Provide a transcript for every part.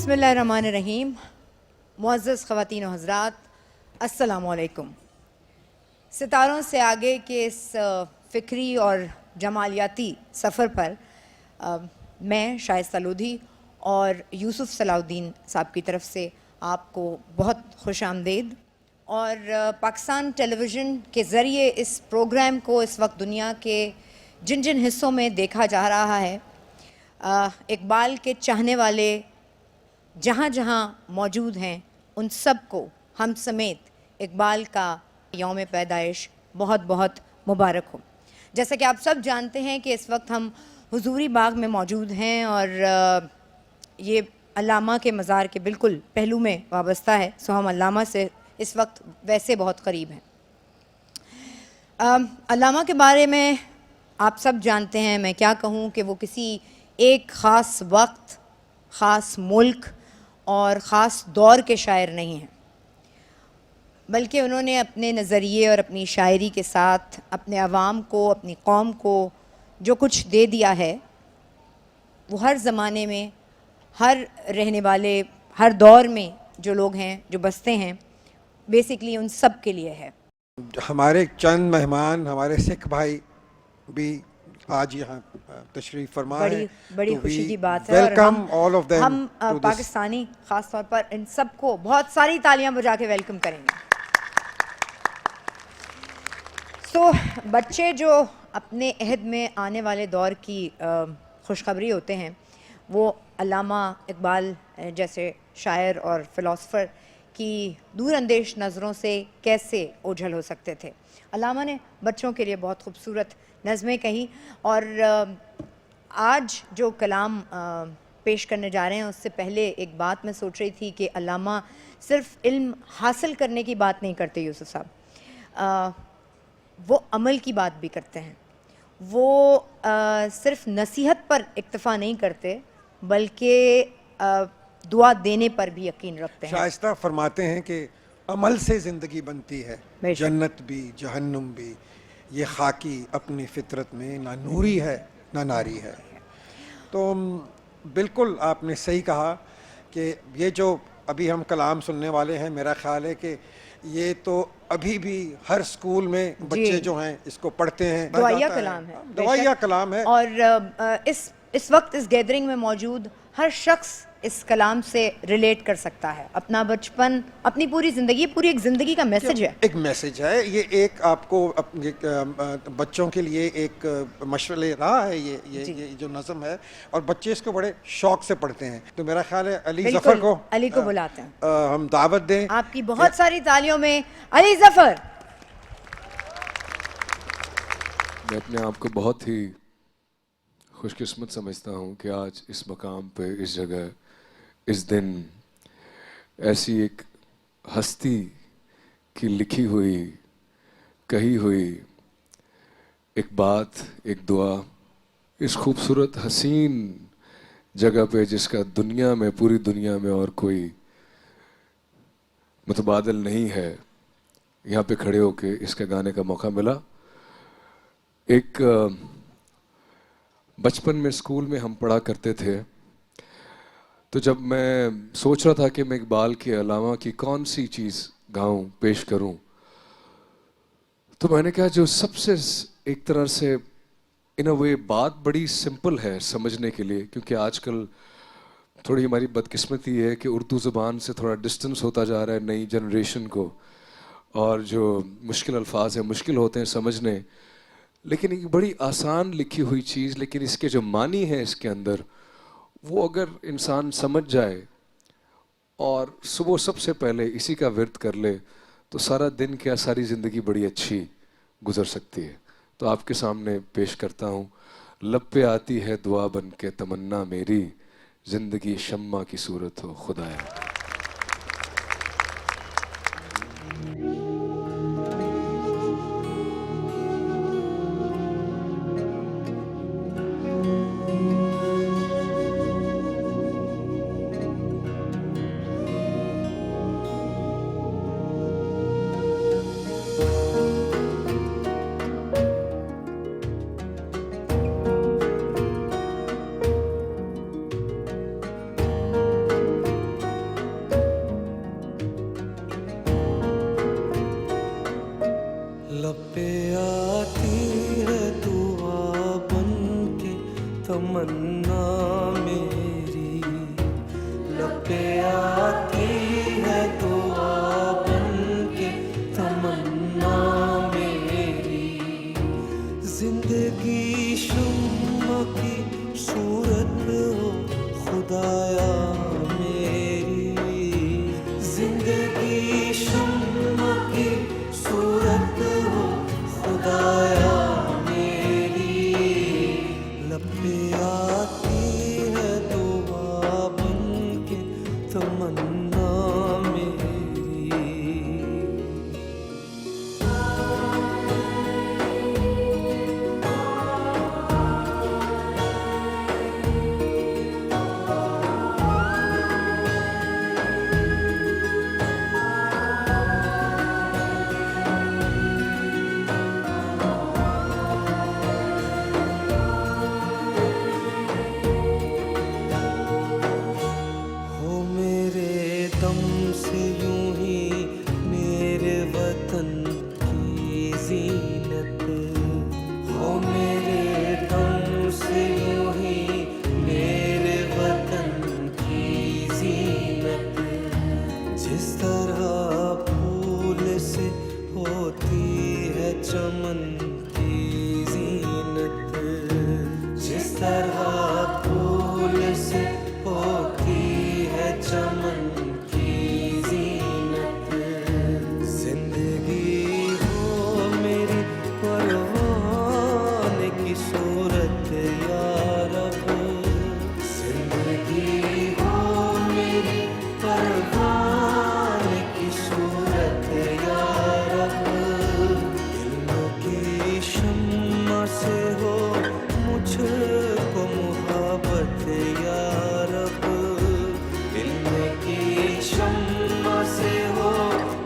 बिस्मिल्लाहिर्रहमानिर्रहीम। मुअज़्ज़ज़ ख़वातीन व हज़रात, अस्सलामु अलैकुम। सितारों से आगे के इस फ़िक्री और जमालियाती सफ़र पर मैं शाइस्ता लोधी और यूसुफ़ सलाउद्दीन साहब की तरफ से आपको बहुत खुश आमदीद। और पाकिस्तान टेलीविज़न के ज़रिए इस प्रोग्राम को इस वक्त दुनिया के जिन जिन हिस्सों में देखा जा रहा है, इकबाल के चाहने वाले जहाँ जहाँ मौजूद हैं उन सब को हम समेत इकबाल का यौम पैदाइश बहुत बहुत मुबारक हो। जैसा कि आप सब जानते हैं कि इस वक्त हम हुजूरी बाग में मौजूद हैं और ये अल्लामा के मज़ार के बिल्कुल पहलू में वाबस्ता है, सो हम अल्लामा से इस वक्त वैसे बहुत क़रीब हैं। अल्लामा के बारे में आप सब जानते हैं, मैं क्या कहूँ कि वो किसी एक ख़ास वक्त, ख़ास मुल्क और ख़ास दौर के शायर नहीं हैं, बल्कि उन्होंने अपने नज़रिए और अपनी शायरी के साथ अपने अवाम को, अपनी कौम को जो कुछ दे दिया है, वो हर ज़माने में, हर रहने वाले, हर दौर में जो लोग हैं, जो बसते हैं, बेसिकली उन सब के लिए है। हमारे चंद मेहमान, हमारे सिख भाई भी आज यहाँ तशरीफ़ फरमा है, बड़ी तो खुशी की बात है। Welcome all of them. हम पाकिस्तानी ख़ास तौर पर इन सबको बहुत सारी तालियां बजा के वेलकम करेंगे। तो बच्चे जो अपने अहद में आने वाले दौर की खुशखबरी होते हैं, वो अल्लामा इकबाल जैसे शायर और फ़िलासफ़र की दूरअंदेश नज़रों से कैसे ओझल हो सकते थे। अल्लामा ने बच्चों के लिए बहुत खूबसूरत नज़में कही और आज जो कलाम पेश करने जा रहे हैं उससे पहले एक बात मैं सोच रही थी कि अल्लामा सिर्फ़ इल्म हासिल करने की बात नहीं करते यूसुफ़ साहब, वो अमल की बात भी करते हैं। वो सिर्फ़ नसीहत पर इक्तफ़ा नहीं करते बल्कि दुआ देने पर भी यकीन रखते हैं। शाइस्ता फरमाते हैं कि अमल से ज़िंदगी बनती है, जन्नत भी जहन्नुम भी, ये खाकी अपनी फितरत में ना नूरी है ना नारी है। तो बिल्कुल आपने सही कहा कि ये जो अभी हम कलाम सुनने वाले हैं, मेरा ख़्याल है कि ये तो अभी भी हर स्कूल में बच्चे जो हैं इसको पढ़ते हैं। दुआया कलाम है, दुआया कलाम है। और इस वक्त इस गैदरिंग में मौजूद हर शख्स इस कलाम से रिलेट कर सकता है। अपना बचपन, अपनी पूरी ज़िंदगी, पूरी एक ज़िंदगी का मैसेज है, एक मैसेज है। ये एक आपको बच्चों के लिए एक मशवले रहा है ये जो नज़म है, और बच्चे इसको बड़े शौक से पढ़ते हैं। तो मेरा ख्याल है अली ज़फ़र को बुलाते हैं, हम दावत दें। आपकी बहुत सारी तालियों में अली ज़फ़र। मैं अपने आप को बहुत ही खुशकिस्मत समझता हूँ कि आज इस मकाम पे, इस जगह, इस दिन ऐसी एक हस्ती की लिखी हुई, कही हुई एक बात, एक दुआ इस खूबसूरत हसीन जगह पे, जिसका दुनिया में, पूरी दुनिया में और कोई मुतबादिल नहीं है, यहाँ पे खड़े होके इसका गाने का मौका मिला। एक बचपन में स्कूल में हम पढ़ा करते थे, तो जब मैं सोच रहा था कि मैं इकबाल के अलावा की कौन सी चीज़ गाऊं, पेश करूं, तो मैंने कहा जो सबसे एक तरह से इन अ वे बात बड़ी सिंपल है समझने के लिए, क्योंकि आजकल थोड़ी हमारी बदकिस्मती है कि उर्दू ज़बान से थोड़ा डिस्टेंस होता जा रहा है नई जनरेशन को, और जो मुश्किल अल्फाज हैं मुश्किल होते हैं समझने। लेकिन एक बड़ी आसान लिखी हुई चीज़, लेकिन इसके जो मानी है इसके अंदर, वो अगर इंसान समझ जाए और सुबह सबसे पहले इसी का विर्द कर ले, तो सारा दिन क्या, सारी ज़िंदगी बड़ी अच्छी गुजर सकती है। तो आपके सामने पेश करता हूँ, लब पे आती है दुआ बन के तमन्ना मेरी, ज़िंदगी शम्मा की सूरत हो खुदाया। तमन्ना मेरी, लपे आती है दुआ बन के तमन्ना मेरी। जिंदगी शम्मा की सूरत हो खुदाया मेरी, जिंदगी शम्मा की सूरत हो खुदाया मेरी। लपे आती है दुआ बन के तमन्ना मेरी। हो मेरे दम से यूं ही मेरे वतन की जीनत, हो मेरे दम से यूं ही मेरे वतन की जीनत। जिस तरह फूल से होती है चमन की जीनत, जिस तरह फूल से होती है चमन की जीनत। जिंदगी हो मेरी परवाने की सूरत या रब, जिंदगी हो मेरी परवाने की सूरत या रब। दिलों की शम्मा से हो मुझको मोहब्बत या रब, दिलों की शम्मा से हो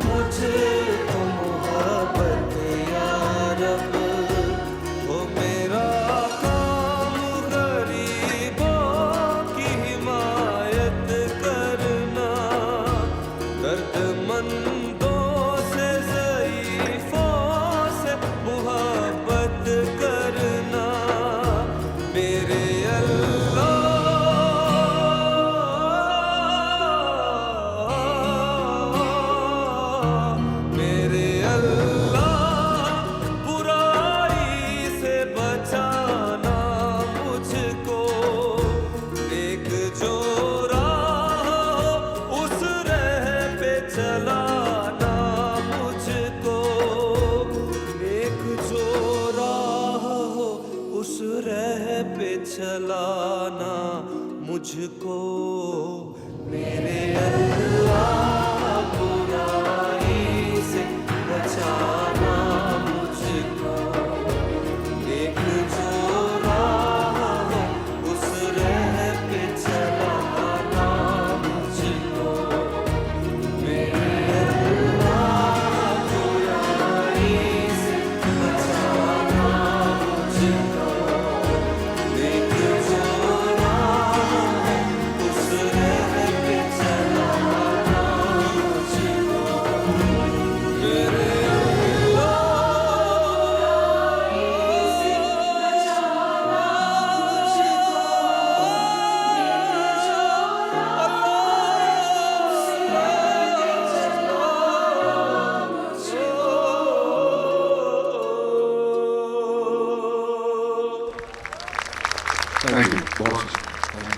मुझको मोहब्बत या रब। हो मेरा काम गरीबों की हिमायत करना, दर्दमंदों से ज़ईफ़ों से मुहब्बत करना। मेरे अल्लाह मेरे अल्लाह बुराई से बचाना मुझको। एक जो राह उस राह पे चलाना मुझको, एक जो राह हो उस राह पे चलाना मुझको। मेरे अल्लाह बुराई से बचाना मुझको, एक जो राह हो उस राह पे चलाना मुझको। मेरे अल्लाह बुराई से बचाना मुझको, एक जो राह हो उस राह पे चलाना मुझको। मेरे थैंक यू, बहुत शुक्रिया।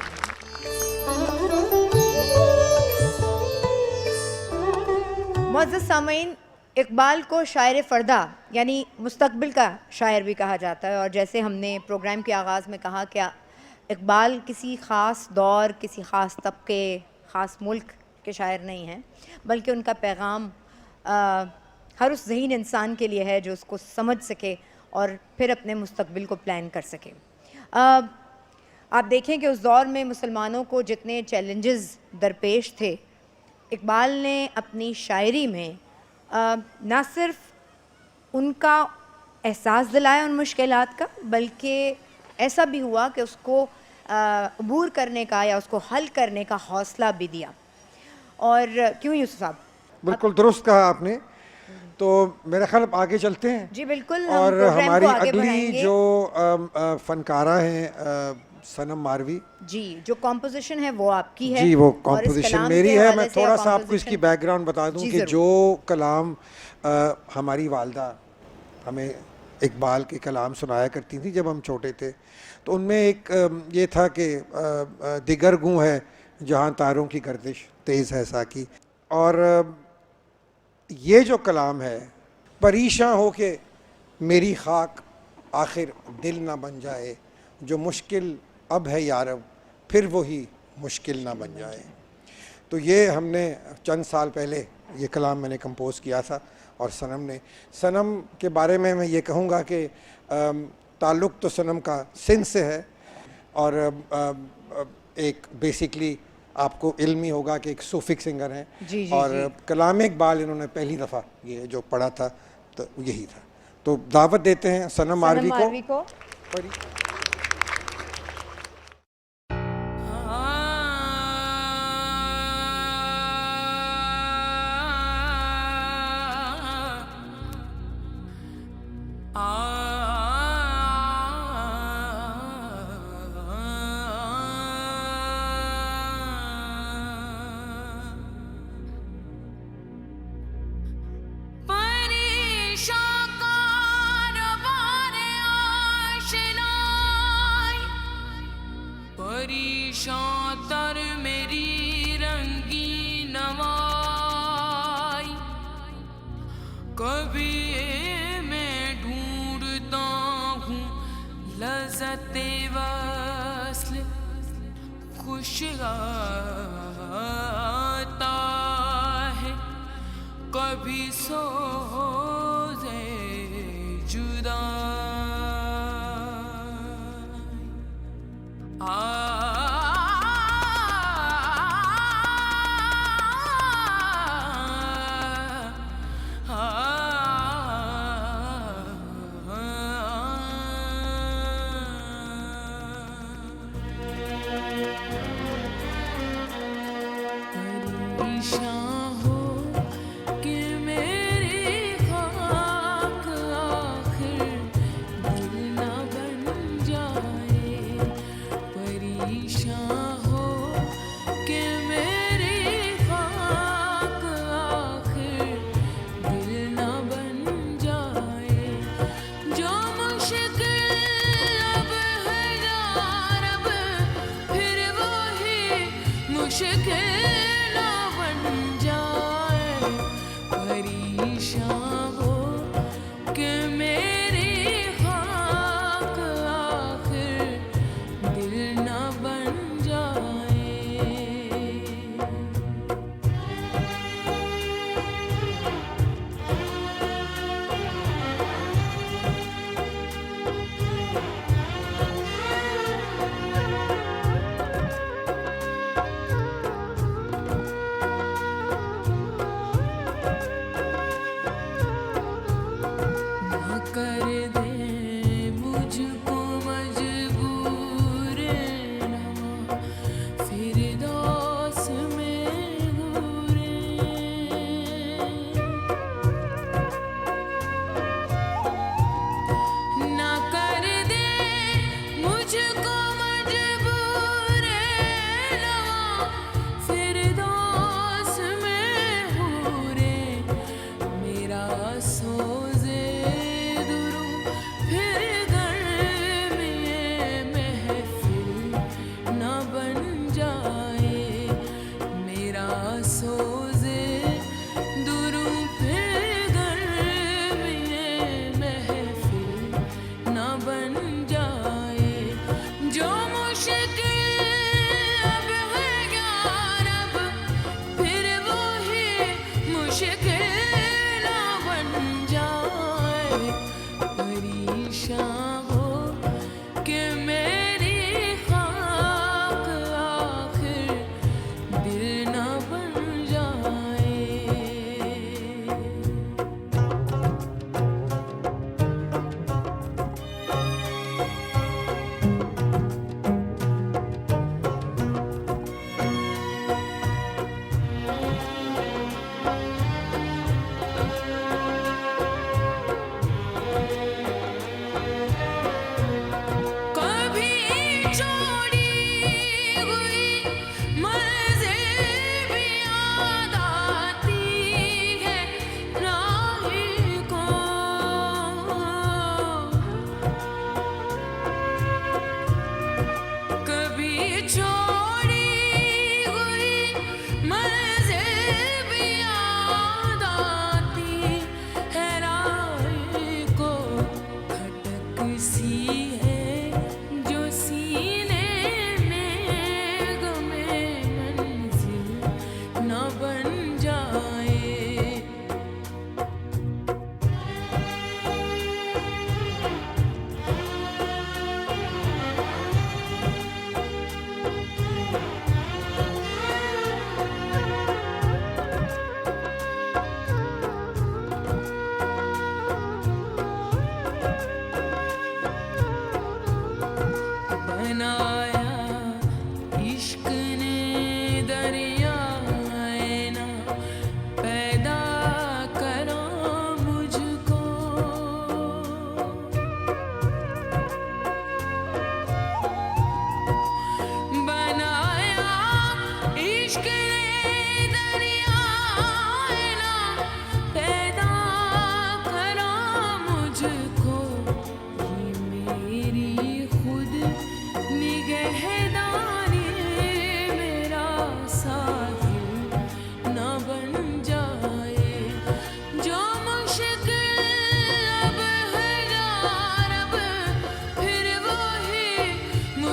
मुअज़्ज़ज़ सामीन, इकबाल को शायर फ़रदा यानी मुस्तक़बिल का शायर भी कहा जाता है। और जैसे हमने प्रोग्राम के आगाज़ में कहा कि इकबाल किसी ख़ास दौर, किसी ख़ास तबके, ख़ास मुल्क के शायर नहीं हैं, बल्कि उनका पैगाम हर उस ज़हीन इंसान के लिए है जो उसको समझ सके और फिर अपने मुस्तक़बिल को प्लान कर सके। आप देखें कि उस दौर में मुसलमानों को जितने चैलेंजेस दरपेश थे, इकबाल ने अपनी शायरी में ना सिर्फ उनका एहसास दिलाया उन मुश्किलात का, बल्कि ऐसा भी हुआ कि उसको अबूर करने का या उसको हल करने का हौसला भी दिया। और क्यों यूसुफ साहब? बिल्कुल दुरुस्त कहा आपने। तो मेरा ख्याल अब आगे चलते हैं जी बिल्कुल। और हमारी अगली जो फनकारा हैं सनम मारवी। जी, जो कॉम्पोजिशन है वो आपकी है जी, वो और इस कॉम्पोजिशन कलाम मेरी के है। हवाले मैं से थोड़ा या सा आपको इसकी composition- बैकग्राउंड बता दूं जी, कि ज़रूर। जो कलाम हमारी वालदा हमें इकबाल के कलाम सुनाया करती थी जब हम छोटे थे, तो उनमें एक ये था कि दिगर गूं है जहाँ तारों की गर्दिश तेज़ है साकी। और ये जो कलाम है, परेशान हो के मेरी खाक आखिर दिल ना बन जाए, जो मुश्किल अब है यारब फिर वही मुश्किल ना बन जाए। तो ये हमने चंद साल पहले ये कलाम मैंने कंपोज़ किया था और सनम के बारे में मैं ये कहूँगा कि ताल्लुक़ तो सनम का सिंध से है और एक बेसिकली आपको इल्म ही होगा कि एक सूफिक सिंगर हैं। जी, जी, और जी। कलाम इकबाल इन्होंने पहली दफ़ा ये जो पढ़ा था तो यही था। तो दावत देते हैं सनम मारवी को। परेशान तर मेरी रंगी नवाई, कभी मैं ढूंढता हूँ लज़्ज़ते वस्ल, खुश आता है कभी सोज़े जुदा। परेशान हो कि मेरी खाक आखिर दिल ना बन जाए। परेशान हो कि मेरी खाक आखिर दिल ना बन जाए। जो मुश्किल अब है यार अब फिर वही मुश्किल ना बन जाए। परेशान हो कि मेरी खाक आखिर दिल ना बन जाए। ना कर दे मुझको मजबूर नवा फिरदौस में घूरे। ना कर दे मुझको मजबूर नवा फिरदौस में घूरे। मेरा सोज़े दुरू फिर गर्मी महफिल न बन जाए। मेरा सोज़े दुरू फिर गर्मी महफिल न बन जाए। जो मुश्किल अब है यार अब फिर वही मुश्किल ना बन जाए।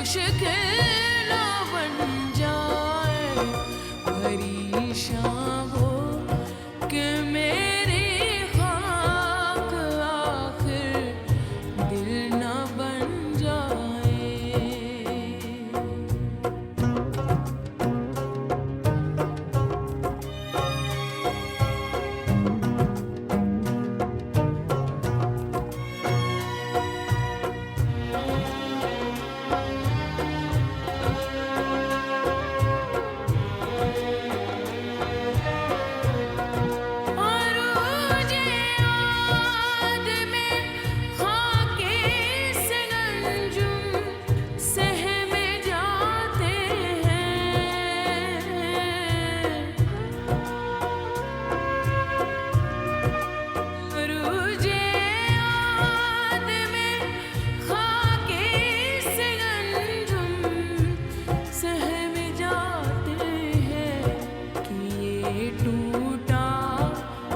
मुश्किल ना बन जाए, परेशान हो कि मेरी खाक आखिर दिल ना बन जाए। और मुझे याद में खाके से गंजुम सहमे जाते हैं, और मुझे याद में खाके से गंजुम सहमे जाते हैं कि ये टूटा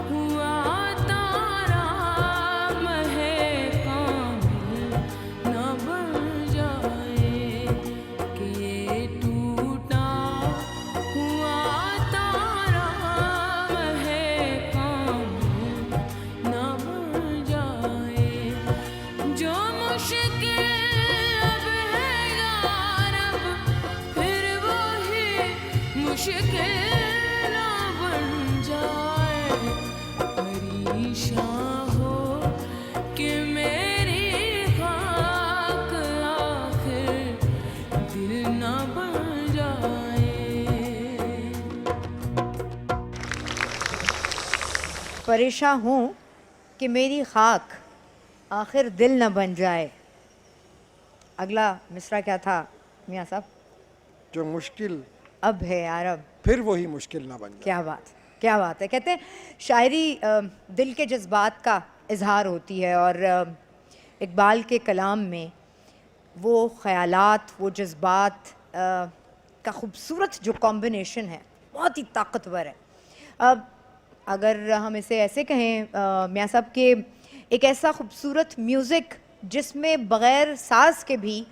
हुआ तारा महकामिल न बन जाए, कि ये टूटा हुआ तारा महकामिल न बन जाए। जो मुश्किल अब है यार, अब फिर वही मुश्किल ना बन जाए, परेशान हो कि मेरी खाक आखिर दिल ना बन जाए। परेशान हूँ कि मेरी खाक आखिर दिल न बन जाए। अगला मिसरा क्या था मियाँ साहब? जो मुश्किल अब है यार अब। फिर वही मुश्किल ना बन जाए। क्या बात है। कहते हैं शायरी दिल के जज्बात का इजहार होती है, और इकबाल के कलाम में वो ख़यालात, वो जज्बात का ख़ूबसूरत जो कॉम्बिनेशन है बहुत ही ताकतवर है। अब अगर हम इसे ऐसे कहें मियाँ साहब के एक ऐसा खूबसूरत म्यूज़िक जिसमें बग़ैर साज के भी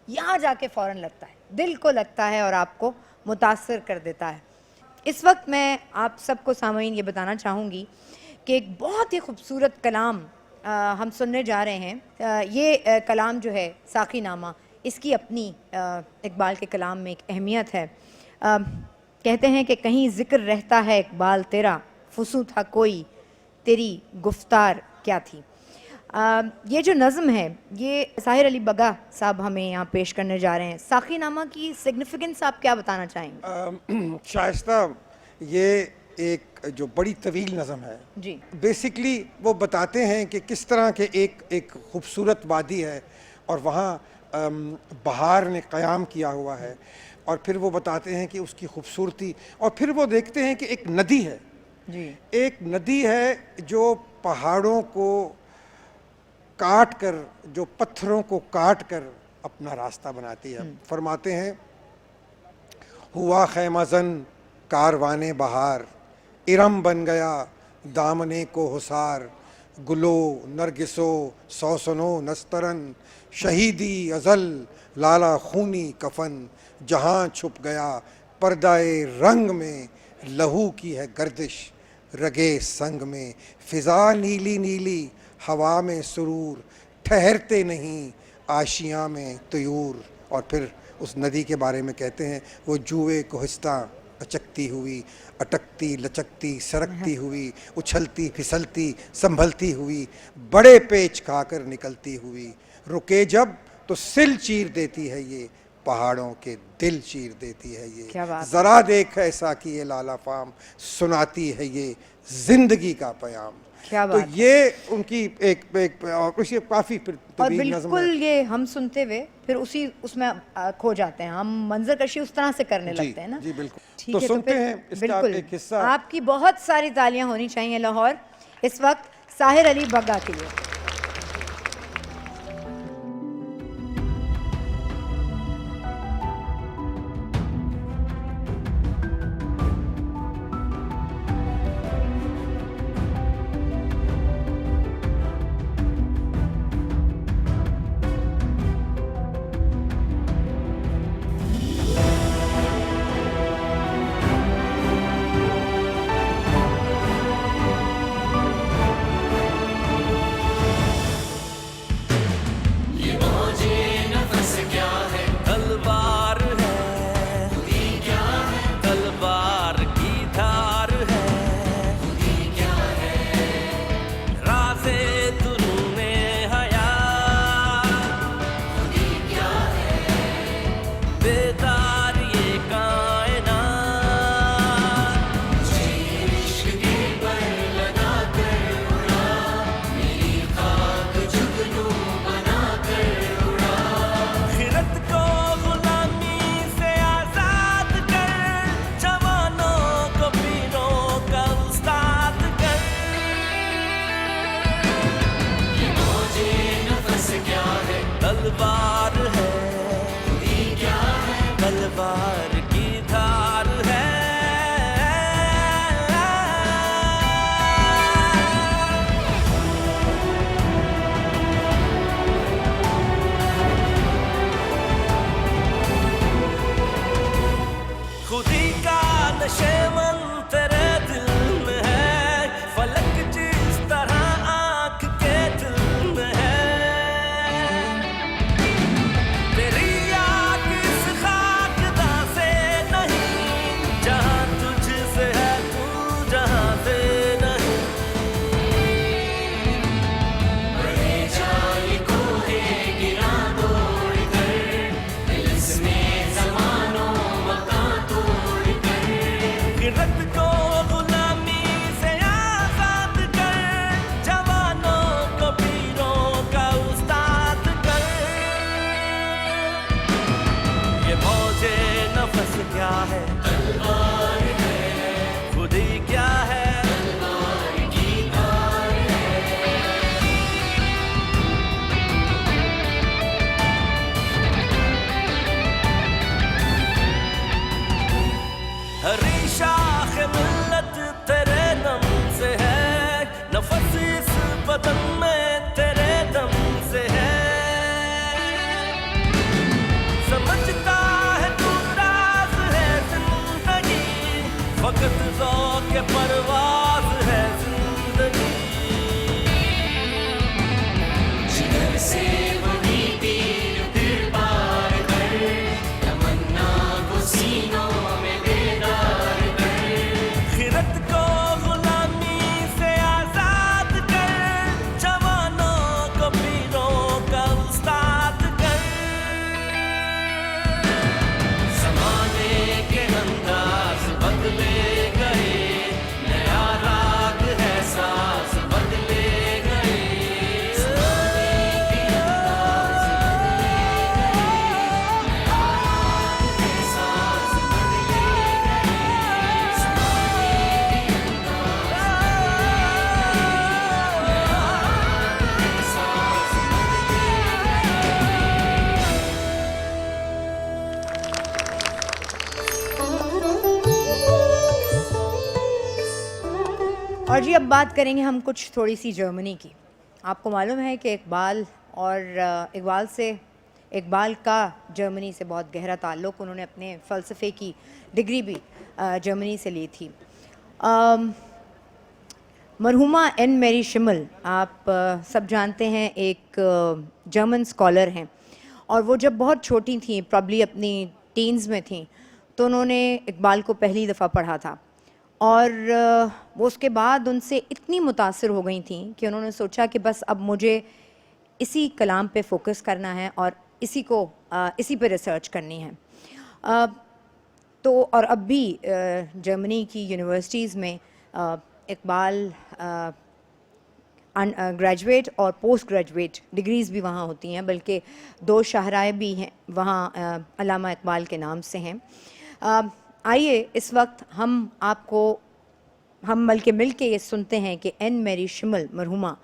यहाँ जाके फ़ौरन लगता है, दिल को लगता है और आपको मुतासर कर देता है। इस वक्त मैं आप सबको सामईन ये बताना चाहूँगी कि एक बहुत ही खूबसूरत कलाम हम सुनने जा रहे हैं। ये कलाम जो है साक़ीनामा, इसकी अपनी इकबाल के कलाम में एक अहमियत है। कहते हैं कि कहीं ज़िक्र रहता है इकबाल तेरा, फुसू था कोई तेरी गुफ्तार क्या थी। ये जो नज़म है ये साहिर अली बगा साहब हमें यहाँ पेश करने जा रहे हैं। साक़ीनामा की सिग्निफिकेंस आप क्या बताना चाहेंगे? शाइस्ता, ये एक जो बड़ी तवील नज़म है जी, बेसिकली वो बताते हैं कि किस तरह के एक खूबसूरत वादी है और वहाँ बहार ने क़याम किया हुआ है, और फिर वो बताते हैं कि उसकी खूबसूरती, और फिर वो देखते हैं कि एक नदी है जी, एक नदी है जो पहाड़ों को काट कर, जो पत्थरों को काट कर अपना रास्ता बनाती है। फरमाते हैं हुआ खैमज़न कारवाने बहार, इरम बन गया दामने को हुसार, गुलो नरगिसो सौसनो नस्तरन, शहीदी अज़ल लाला खूनी कफन, जहाँ छुप गया पर्दाए रंग में, लहू की है गर्दिश रगे संग में, फ़िज़ा नीली नीली हवा में सुरूर, ठहरते नहीं आशियाँ में तयूर। और फिर उस नदी के बारे में कहते हैं वो जुए कोहिस्ता अचकती हुई, अटकती लचकती सरकती हुई, उछलती फिसलती संभलती हुई, बड़े पेच खाकर निकलती हुई, रुके जब तो सिल चीर देती है ये, पहाड़ों के दिल चीर देती है ये, क्या बात है। ज़रा देख ऐसा कि ये लाला फाम, सुनाती है ये ज़िंदगी का प्याम। क्या तो बात है। ये उनकी एक काफ़ी और बिल्कुल ये हम सुनते हुए फिर उसमें खो जाते हैं, हम मंजर कशी उस तरह से करने लगते हैं ना। जी बिल्कुल। ठीक तो है, सुनते फिर हैं इसका बिल्कुल एक हिस्सा। आपकी बहुत सारी तालियां होनी चाहिए लाहौर इस वक्त साहिर अली बग्गा के लिए। बदन में तेरे दम से है। समझता है तू राज है जिंदगी, वक्त ज़ौक़ परवाज़ है जिंदगी। जिगर से वही तीर फिर पार कर, तमन्ना को सीनों में बेदार कर। खिरत को गुलामी से आजाद कर, जवानों को पीरों का उस्ताद कर। ज़माने के अंदाज बदले गए, नया राग है साज बदले गए। ज़माने के अंदाज बदले गए, नया राग है साज बदले गए। ज़माने के अंदाज बदले गए, नया राग है साज और जी अब बात करेंगे हम कुछ थोड़ी सी जर्मनी की। आपको मालूम है कि इकबाल का जर्मनी से बहुत गहरा ताल्लुक़, उन्होंने अपने फ़लसफ़े की डिग्री भी जर्मनी से ली थी। मरहुमा एन मैरी शिमल आप सब जानते हैं, एक जर्मन स्कॉलर हैं, और वो जब बहुत छोटी थी, प्रॉब्ली अपनी टीन्स में थी, तो उन्होंने इकबाल को पहली दफ़ा पढ़ा था। और वो उसके बाद उनसे इतनी मुतासिर हो गई थी कि उन्होंने सोचा कि बस अब मुझे इसी कलाम पे फोकस करना है और इसी पे रिसर्च करनी है। तो और अब भी जर्मनी की यूनिवर्सिटीज़ में इकबाल ग्रेजुएट और पोस्ट ग्रेजुएट डिग्रीज़ भी वहाँ होती हैं, बल्कि 2 शाहराए भी हैं वहाँ अल्लामा इकबाल के नाम से हैं। आइए इस वक्त हम बल्कि मिल के ये सुनते हैं कि एन मैरी शिमल मरहुमा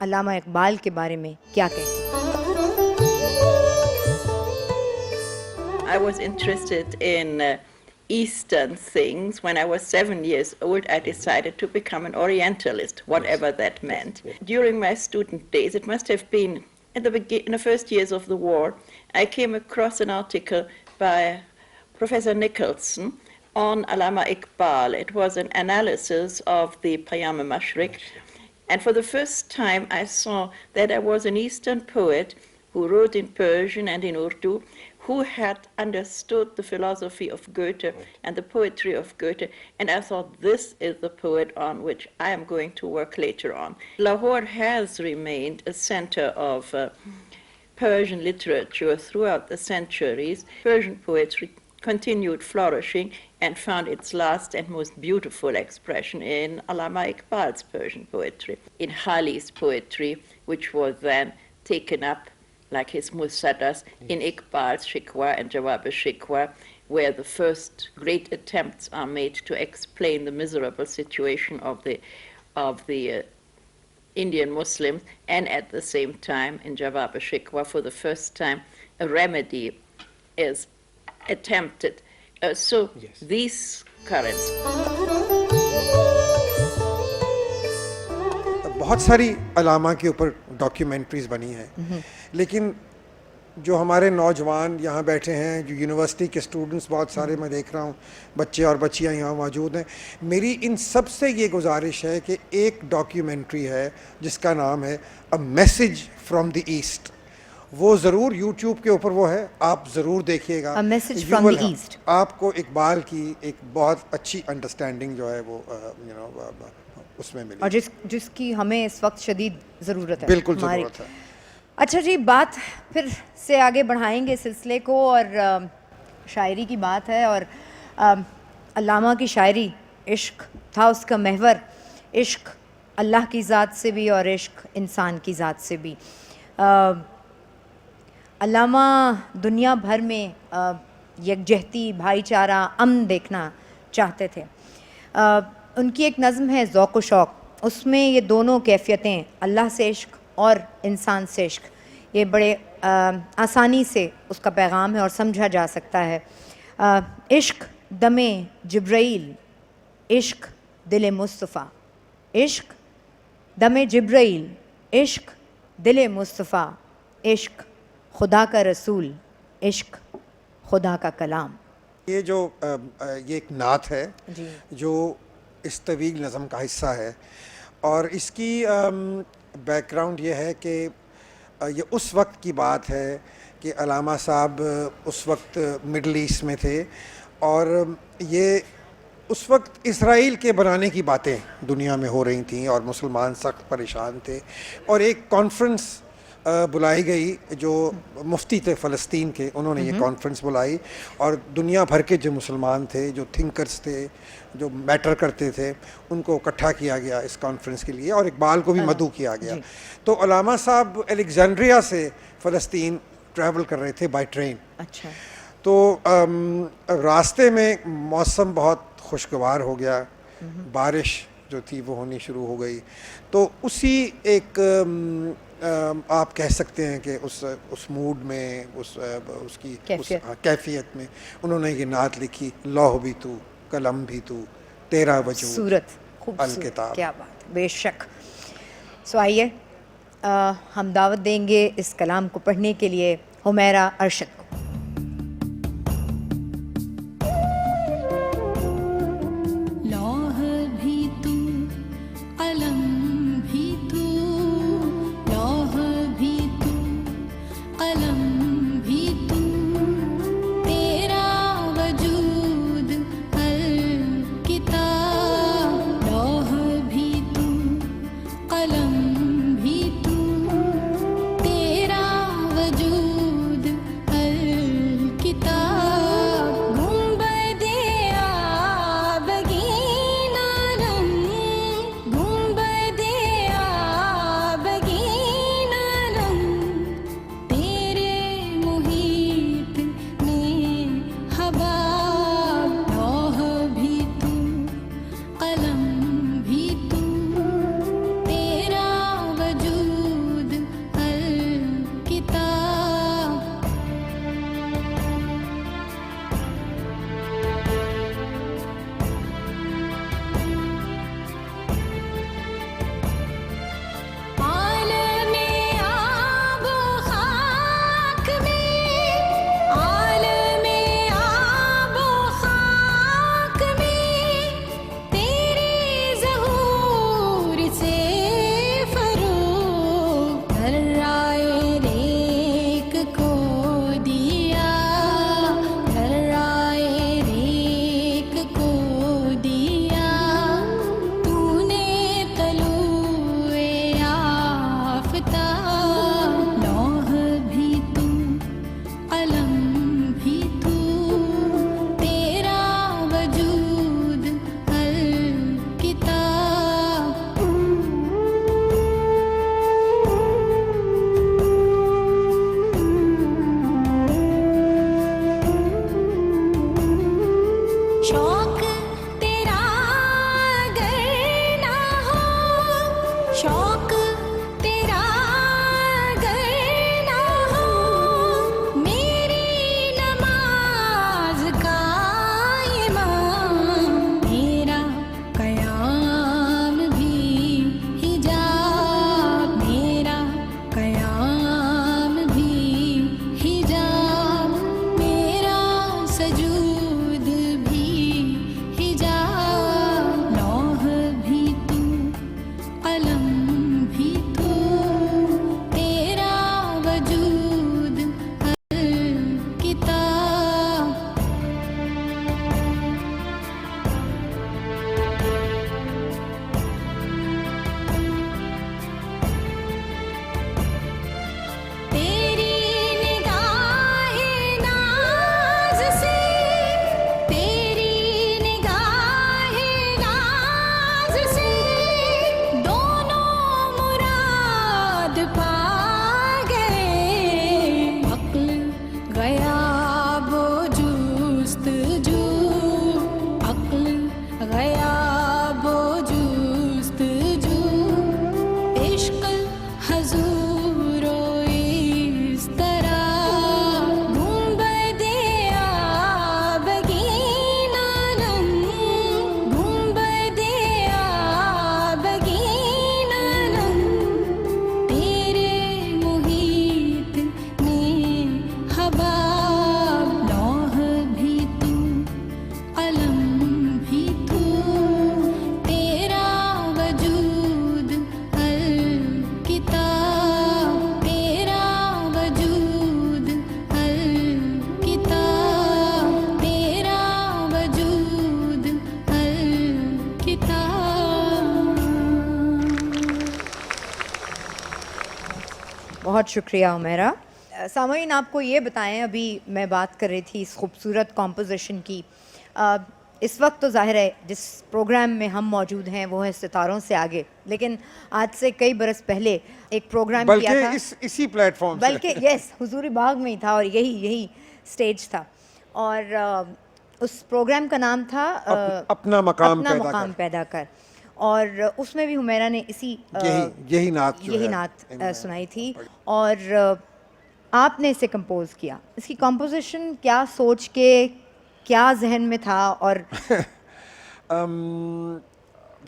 अल्लामा इकबाल के बारे में क्या कहती हैं। I was interested in Eastern things. When I was 7 years old, I decided to become an Orientalist, whatever that meant. During my student days, it must have been in the first years of the war, I came across an article by Professor Nicholson on Allama Iqbal. It was an analysis of the Payam Mashriq. And for the first time, I saw that there was an Eastern poet who wrote in Persian and in Urdu, who had understood the philosophy of Goethe and the poetry of Goethe. And I thought, this is the poet on which I am going to work later on. Lahore has remained a center of Persian literature throughout the centuries. Persian poetry continued flourishing and found its last and most beautiful expression in Allama Iqbal's Persian poetry, in Hali's poetry, which was then taken up, like his Musaddas, in Iqbal's Shikwa and Jawab-e-Shikwa, where the first great attempts are made to explain the miserable situation of the Indian Muslims, and at the same time, in Jawab-e-Shikwa, for the first time, a remedy is attempted. So these currents. बहुत सारी अलामा के ऊपर documentaries बनी हैं, लेकिन जो हमारे नौजवान यहाँ बैठे हैं, जो यूनिवर्सिटी के स्टूडेंट्स बहुत सारे मैं देख रहा हूँ, बच्चे और बच्चियाँ यहाँ मौजूद हैं, मेरी इन सब से ये गुजारिश है कि एक डॉक्यूमेंट्री है जिसका नाम है a message from the east. वो ज़रूर यूट्यूब के ऊपर वो है, आप ज़रूर देखिएगा। A message from the east. आपको इकबाल की एक बहुत अच्छी अंडरस्टैंडिंग जो है वो उसमें मिली, और जिसकी हमें इस वक्त शदीद ज़रूरत है। बिल्कुल ज़रूरत है। अच्छा जी, बात फिर से आगे बढ़ाएंगे सिलसिले को, और शायरी की बात है, और अल्लामा की शायरी इश्क था उसका महवर, इश्क अल्लाह की ज़ात से भी और इश्क इंसान की ज़ात से भी। अल्लामा दुनिया भर में यकजहती, भाईचारा, अमन देखना चाहते थे। उनकी एक नज़म है ज़ौक़ व शौक़, उसमें ये दोनों कैफ़ियतें, अल्लाह से इश्क और इंसान से इश्क, ये बड़े आसानी से उसका पैगाम है और समझा जा सकता है। इश्क दमे जिब्राइल, इश्क दिल मुस्तफ़ा, इश्क दमे जिब्राइल, इश्क दिल मुस्तफ़ा, इश्क खुदा का रसूल, इश्क खुदा का कलाम। ये जो ये एक नात है जी। जो इस तवील नज़म का हिस्सा है और इसकी बैकग्राउंड ये है कि ये उस वक्त की बात है कि अलामा साहब उस वक्त मिडल ईस्ट में थे और ये उस वक्त इसराइल के बनाने की बातें दुनिया में हो रही थी और मुसलमान सख्त परेशान थे और एक कॉन्फ्रेंस बुलाई गई जो मुफ्ती थे फ़लस्तीन के, उन्होंने ये कॉन्फ्रेंस बुलाई और दुनिया भर के जो मुसलमान थे, जो थिंकर्स थे, जो मैटर करते थे, उनको इकट्ठा किया गया इस कॉन्फ्रेंस के लिए और इकबाल को भी मदऊ किया गया। तो अलामा साहब अलेक्जेंड्रिया से फ़लस्तीन ट्रैवल कर रहे थे बाय ट्रेन। अच्छा। तो रास्ते में मौसम बहुत खुशगवार हो गया, बारिश जो थी वो होनी शुरू हो गई। तो उसी एक आप कह सकते हैं कि उस मूड में उसकी कैफियत में उन्होंने ये नात लिखी, लौह भी तू कलम भी तू तेरा वजूद सूरत अल किताब। क्या बात, बेशक। सो आइए हम दावत देंगे इस कलाम को पढ़ने के लिए हुमैरा अरशद को। लौह भी तू, कलम भी तू, लौह भी तू, कलम भी तू, तेरा वजूद अल किताब। लौह भी तू, कलम भी तू, तेरा वजूद अल किताब। गुंबदे आबगीना रंग, गुंबदे आबगीना रंग, तेरे मुहीत में हबाब। लौह भी तू, कलम भी तू, तेरा वजूद अल किताब। आलमे आबो खाक में, आलमे आबो खाक में, तेरे ज़हूर से फरूक धर्राए रेक को दिया, धर्राए रेक को दिया। तूने तलुए आफ़ताब। लौह भी तू, कलम भी तू, तेरा वजूद अल किताब। शौक तेरा अगर ना हो, शौक तेरा बहुत शुक्रिया उमेरा। सामईन आपको ये बताएं, अभी मैं बात कर रही थी इस खूबसूरत कॉम्पोजिशन की। इस वक्त तो जाहिर है जिस प्रोग्राम में हम मौजूद हैं वो है सितारों से आगे, लेकिन आज से कई बरस पहले एक प्रोग्राम बल्कि किया था, इसी प्लेटफॉर्म से बल्कि यस हुजूरी बाग में ही था और यही स्टेज था। और उस प्रोग्राम का नाम था अपना मकाम अपना पैदा मकाम कर। पैदा कर, और उसमें भी हुमैरा ने इसी यही नात जो यही है, नात इनमें सुनाई थी। और आपने इसे कंपोज किया। इसकी कंपोजिशन क्या सोच के, क्या जहन में था? और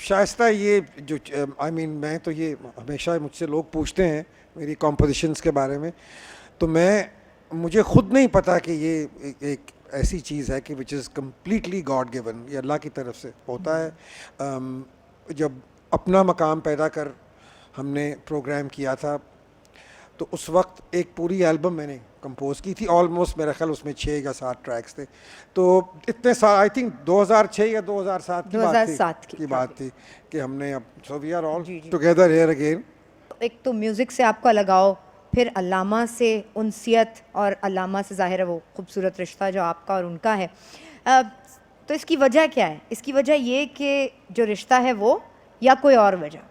शाइस्ता ये जो आई मीन मैं तो ये हमेशा मुझसे लोग पूछते हैं मेरी कॉम्पोजिशंस के बारे में, तो मुझे खुद नहीं पता कि ये एक ऐसी चीज़ है कि which is completely God given, ये अल्लाह की तरफ से होता है। जब अपना मकाम पैदा कर हमने प्रोग्राम किया था तो उस वक्त एक पूरी एल्बम मैंने कंपोज की थी, ऑलमोस्ट मेरा ख्याल उसमें 6 या 7 ट्रैक्स थे। तो इतने साल, आई थिंक 2006 या 2007 की 2007 बात थी कि हमने अब सो वी आर ऑल जी, जी। Together here again. एक तो म्यूज़िक से आपका लगाव, फिर अल्लामा से उनसियत, और अल्लामा से ज़ाहिर है वो खूबसूरत रिश्ता जो आपका और उनका है। तो इसकी वजह क्या है? इसकी वजह ये कि जो रिश्ता है वो, या कोई और वजह?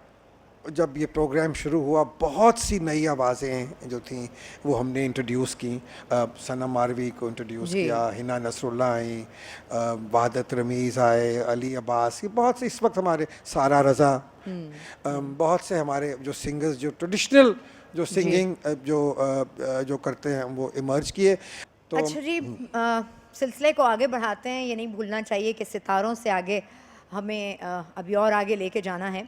जब ये प्रोग्राम शुरू हुआ बहुत सी नई आवाज़ें जो थीं वो हमने इंट्रोड्यूस की। सनम मारवी को इंट्रोड्यूस जी। किया, हिना नसरुल्लाह आई, वहादत रमीज़ आए, अली अब्बास, ये बहुत से इस वक्त हमारे, सारा रज़ा, बहुत से हमारे जो सिंगर्स जो ट्रेडिशनल जो सिंगिंग जो करते हैं वो इमर्ज किए। तो अच्छा जी, सिलसिले को आगे बढ़ाते हैं। ये नहीं भूलना चाहिए कि सितारों से आगे हमें अभी और आगे लेके जाना है।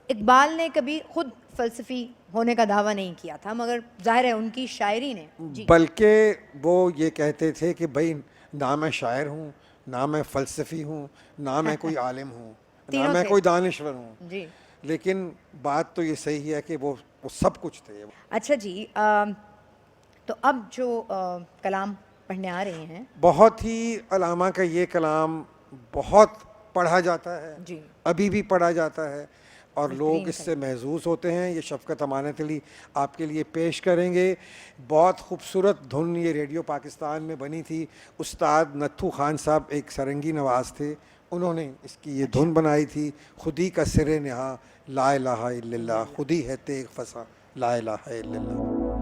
इकबाल ने कभी खुद फ़लसफ़ी होने का दावा नहीं किया था, मगर ज़ाहिर है उनकी शायरी ने जी। बल्कि वो ये कहते थे कि भाई ना मैं शायर हूँ, ना मैं फ़लसफ़ी हूँ, ना मैं कोई आलिम हूँ, ना तीनों मैं थे। कोई दानिश्वर हूँ, जी। लेकिन बात तो ये सही है कि वो सब कुछ थे। अच्छा जी, तो अब जो कलाम पढ़ने आ रहे हैं, बहुत ही अलामा का ये कलाम बहुत पढ़ा जाता है जी। अभी भी पढ़ा जाता है और बेहतरीन लोग इससे महजूस होते हैं। ये शफ़क़त अमानत अली आपके लिए पेश करेंगे। बहुत खूबसूरत धुन ये रेडियो पाकिस्तान में बनी थी। उस्ताद नत्थू खान साहब एक सरंगी नवाज़ थे, उन्होंने इसकी ये धुन बनाई थी। खुदी का सिरे नहा ला इलाहा इल्लल्लाह, खुदी है तेग फसा ला इलाहा इल्लल्लाह।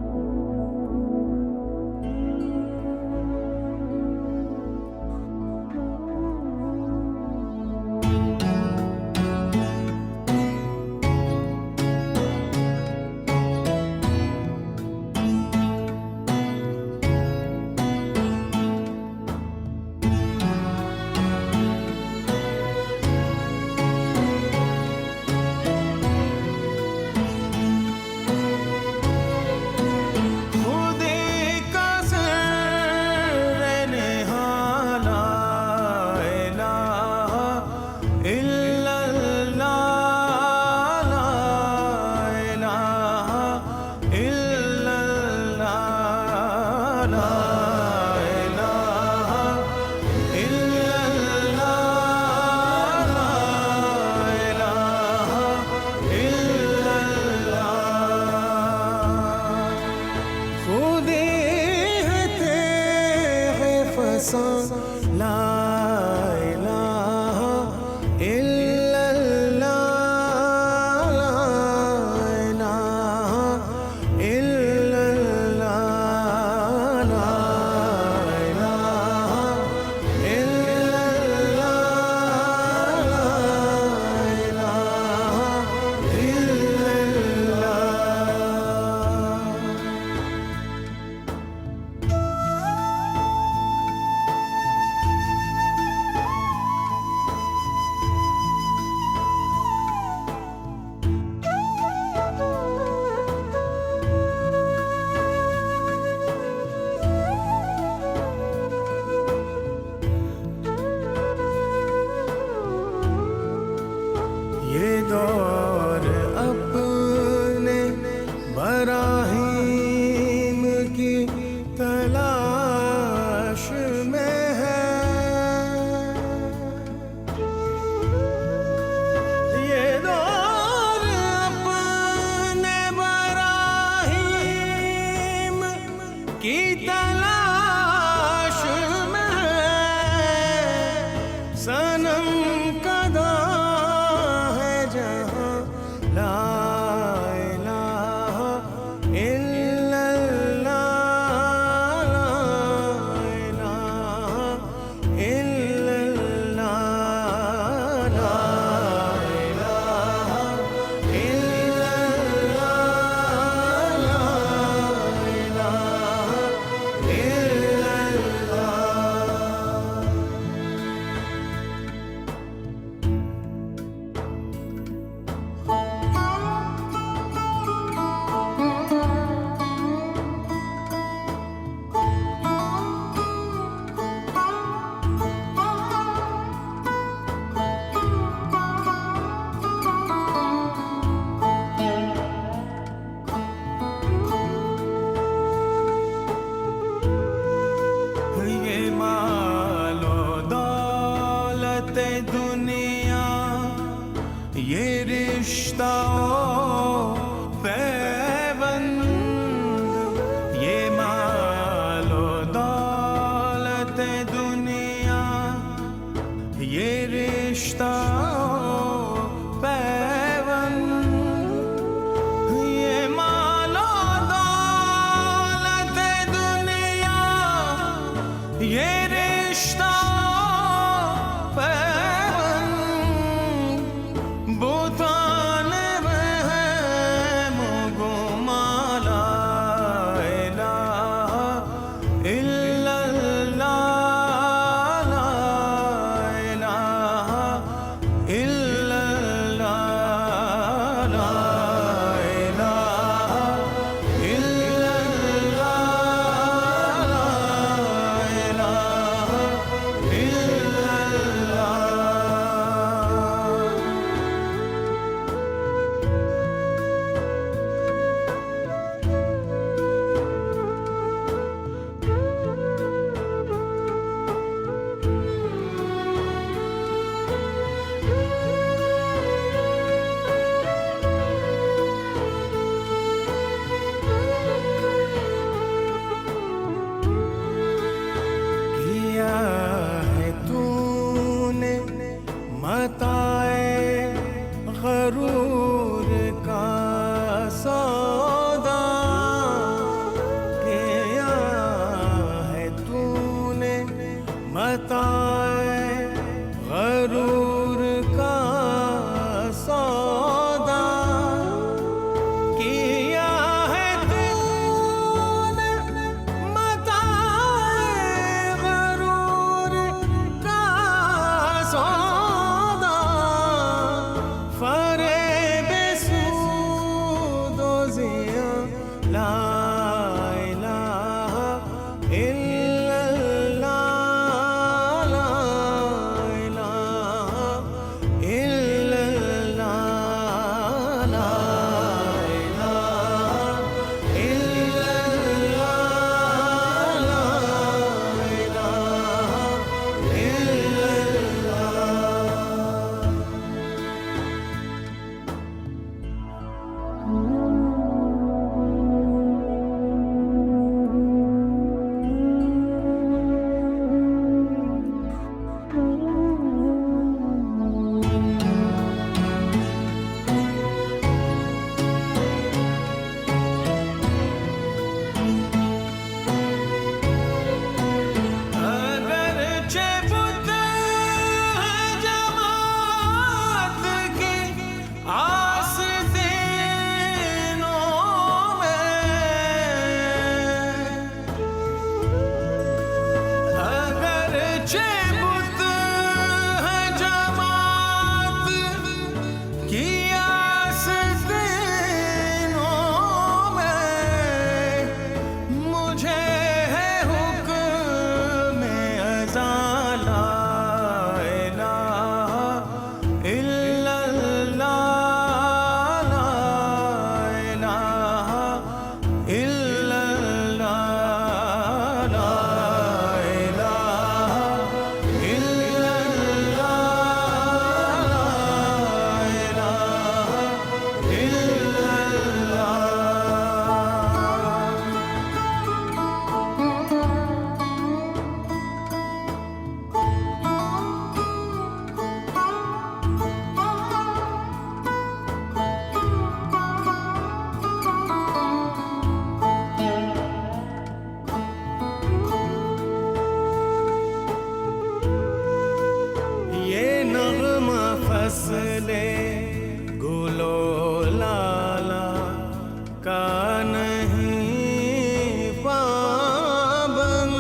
का नहीं पाबंद,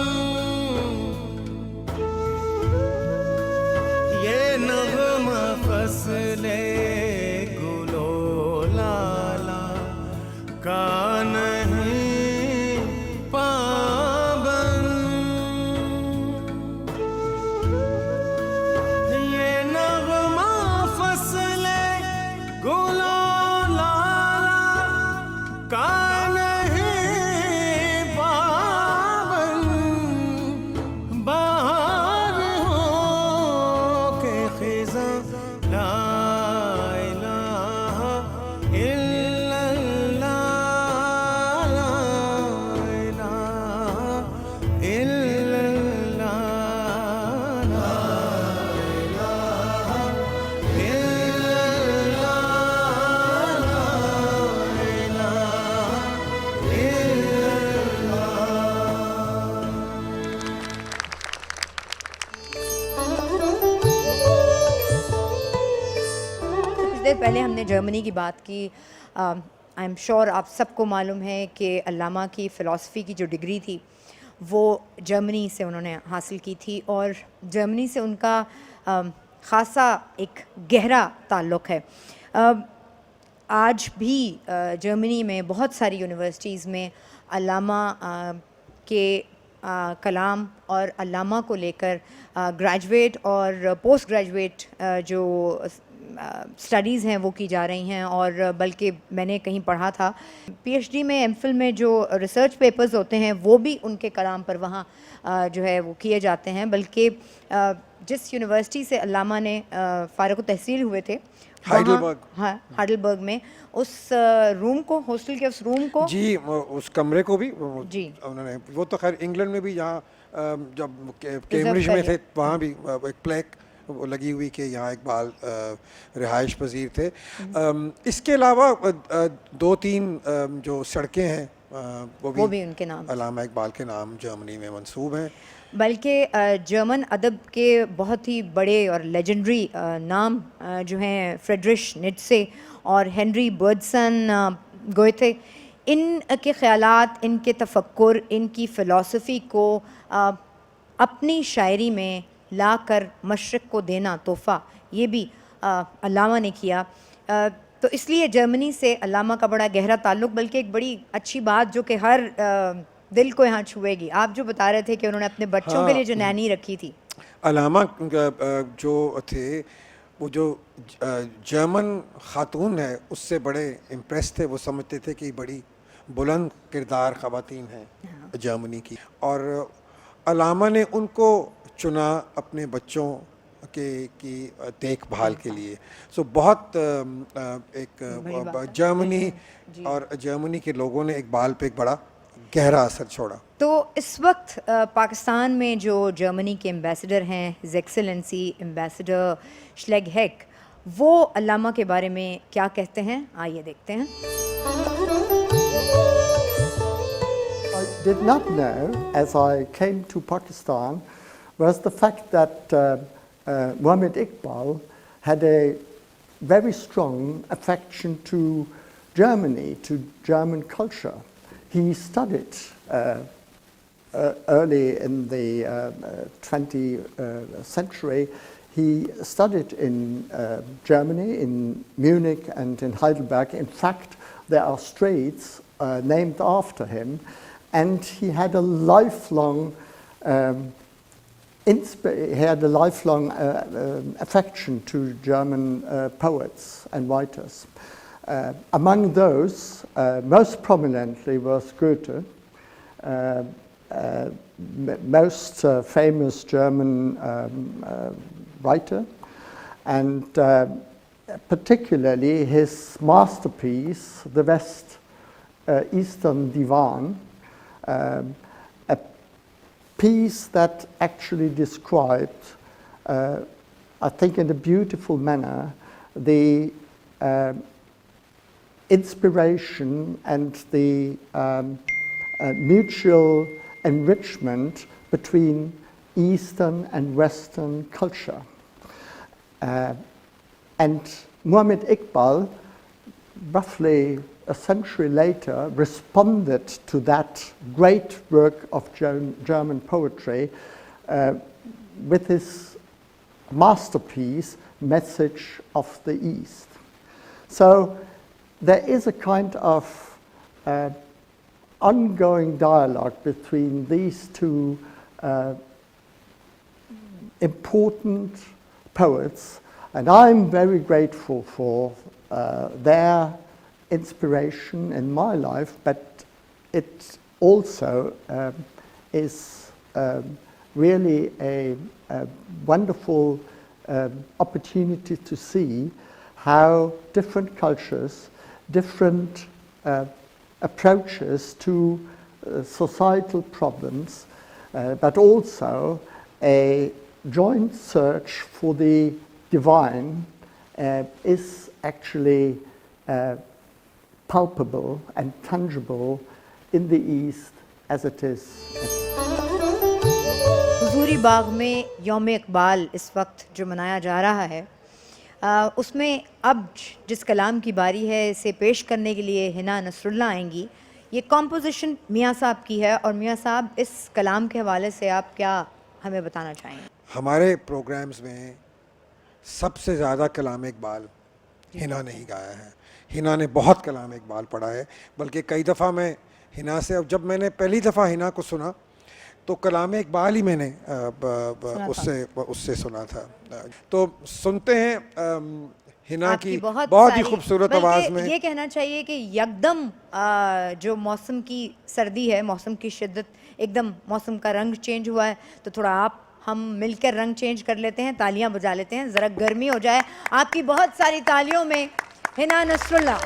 ये नग़मा फसले गुलो लाला का नहीं पाबंद, ये नग़मा फसले गुलो का नहीं पाबंद, बाहर हो के ख़िज़ां ला इलाहा इल्लल्लाह, ला इलाहा इल्लल्लाह, ला इलाहा कुछ देर पहले हमने जर्मनी की बात की। आई एम श्योर आप सबको मालूम है कि अल्लामा की फ़िलासफ़ी की जो डिग्री थी वो जर्मनी से उन्होंने हासिल की थी, और जर्मनी से उनका ख़ासा एक गहरा ताल्लुक़ है। आज भी जर्मनी में बहुत सारी यूनिवर्सिटीज़ में अल्लामा के कलाम और अल्लामा को लेकर ग्रेजुएट और पोस्ट ग्रेजुएट जो स्टडीज़ हैं वो की जा रही हैं, और बल्कि मैंने कहीं पढ़ा था पीएचडी में, एमफिल में जो रिसर्च पेपर्स होते हैं वो भी उनके कलाम पर वहाँ जो है वो किए जाते हैं। बल्कि जिस यूनिवर्सिटी से अल्लामा ने फ़ारिग़ तहसील हुए थे, हाइडलबर्ग, हाँ हाइडलबर्ग में, उस रूम को, हॉस्टल के उस रूम को, जी उस कमरे को भी जी उन्होंने, वो तो खैर इंग्लैंड में भी, यहाँ जब कैम्ब्रिज में थे वहाँ भी एक प्लेक वो लगी हुई कि यहाँ इकबाल रिहाइश पजीर थे। इसके अलावा दो तीन जो सड़कें हैं वो भी उनके नाम, अल्लामा इकबाल के नाम जर्मनी में मंसूब हैं। बल्कि जर्मन अदब के बहुत ही बड़े और लेजेंडरी नाम जो हैं फ्रेडरिश नीत्शे और हेनरी बर्गसन गोएथे, इनके ख़यालात, इनके तफक्कुर, इनकी फ़िलासफ़ी को अपनी शायरी में ला कर मशरक़ को देना तोहफ़ा, ये भी अल्लामा ने किया। तो इसलिए जर्मनी से अल्लामा का बड़ा गहरा ताल्लुक़, बल्कि एक बड़ी अच्छी बात जो कि हर दिल को यहाँ छुएगी, आप जो बता रहे थे कि उन्होंने अपने बच्चों के लिए जो नैनी रखी थी। अल्लामा जो थे वो जो जर्मन ख़ातून है उससे बड़े इम्प्रेस थे, वो समझते थे कि बड़ी बुलंद किरदार ख़वातीन हैं जर्मनी की, और अल्लामा ने उनको चुना अपने बच्चों की देखभाल के लिए। सो बहुत एक जर्मनी और जर्मनी के लोगों ने इकबाल पे एक बड़ा गहरा असर छोड़ा। तो इस वक्त पाकिस्तान में जो जर्मनी के एम्बेसडर हैं, हिज एक्सेलेंसी एम्बेसडर श्लेगहेक, वो अल्लामा के बारे में क्या कहते हैं, आइए देखते हैं। I did not know as I came to Pakistan was the fact that Muhammad Iqbal had a very strong affection to Germany, to German culture. He studied early in the 20th century. He studied in Germany, in Munich and in Heidelberg. In fact, there are streets named after him, and he had a lifelong affection to German poets and writers. Among those, most prominently was Goethe, most famous German writer, and particularly his masterpiece, the Eastern Divan, a piece that actually described, I think in a beautiful manner, the inspiration and the mutual enrichment between Eastern and Western culture. And Muhammad Iqbal, roughly a century later, responded to that great work of German poetry with his masterpiece, Message of the East. So there is a kind of ongoing dialogue between these two important poets, and I'm very grateful for their inspiration in my life, but it also is really a wonderful opportunity to see how different cultures, different approaches to societal problems, but also a joint search for the divine is actually palpable and tangible in the East as it is. हुजूरी बाग में यौम इकबाल इस वक्त जो मनाया जा रहा है उसमें अब जिस कलाम की बारी है इसे पेश करने के लिए हिना नसरुल्लाह आएंगी। ये कॉम्पोजिशन मियाँ साहब की है और मियाँ साहब इस कलाम के हवाले से आप क्या हमें बताना चाहेंगे? हमारे प्रोग्राम्स में सबसे ज़्यादा कलाम इकबाल हिना ने ही गाया है। हिना ने बहुत कलाम इकबाल पढ़ा है, बल्कि कई दफ़ा मैं हिना से, अब जब मैंने पहली दफ़ा हिना को सुना तो कलाम इकबाल ही मैंने उससे सुना था। तो सुनते हैं हिना की बहुत ही खूबसूरत आवाज़ में। ये कहना चाहिए कि यकदम जो मौसम की सर्दी है, मौसम की शिद्दत, एकदम मौसम का रंग चेंज हुआ है, तो थोड़ा आप हम मिलकर रंग चेंज कर लेते हैं, तालियां बजा लेते हैं, ज़रा गर्मी हो जाए। आपकी बहुत सारी तालियों में हिना नसरुल्लाह।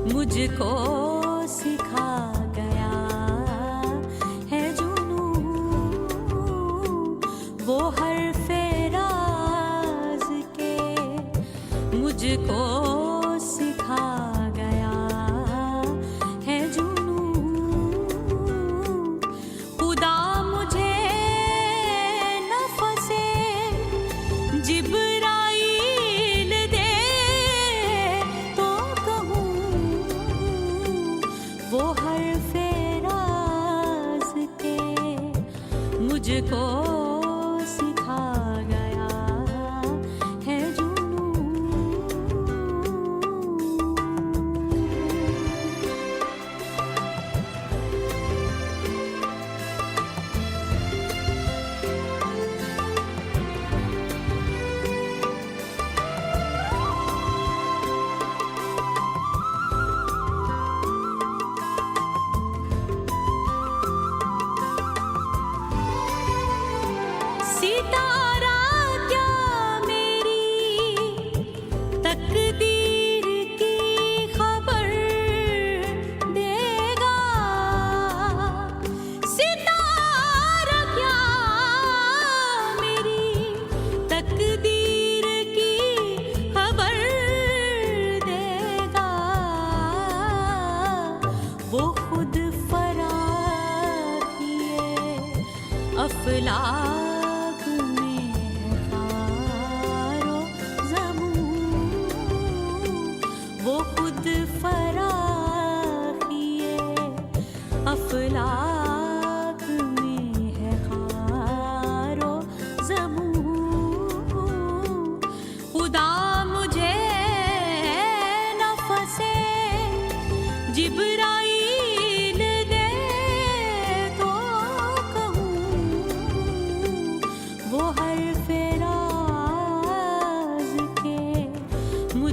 मुझको सिखा गया है जुनू, वो हर्फ़े राज़ के मुझको सिखा गया है जुनू। खुदा मुझे नफ़से जिब्राईल दे तो कहूँ, वो हर्फ़े राज़ के मुझको सिखा गया है जुनू।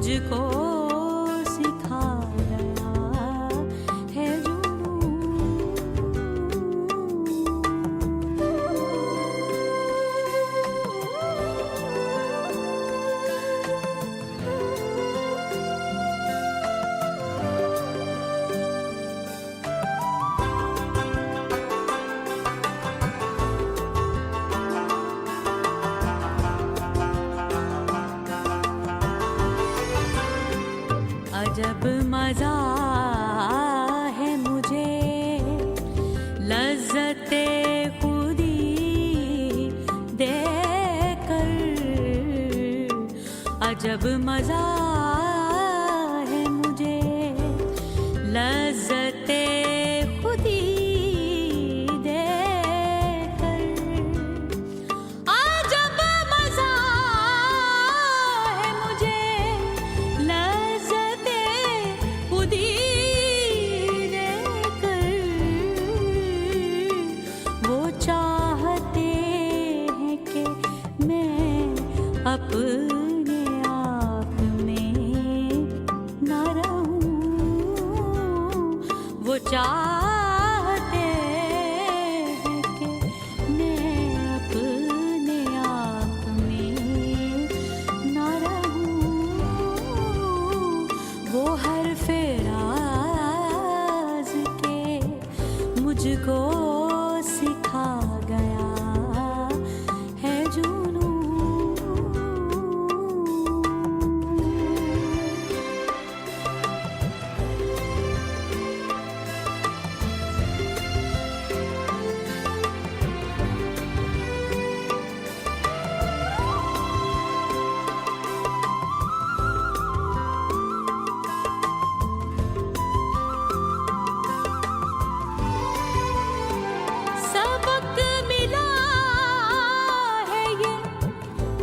मुझको सिखा गया है जुनून। अजब मजा है मुझे लज्जते खुदी देकर। अजब मजा है मुझे लज्जते खुदी देकर। अजब मजा है मुझे लज्जते खुदी देकर। वो चाहते हैं कि मैं अपने आप में न रहूं। वो चाहते हैं कि मैं अपने आप में न रहूं। वो हर फेराज के मुझको सिखा गया है जुनून। सबक मिला है ये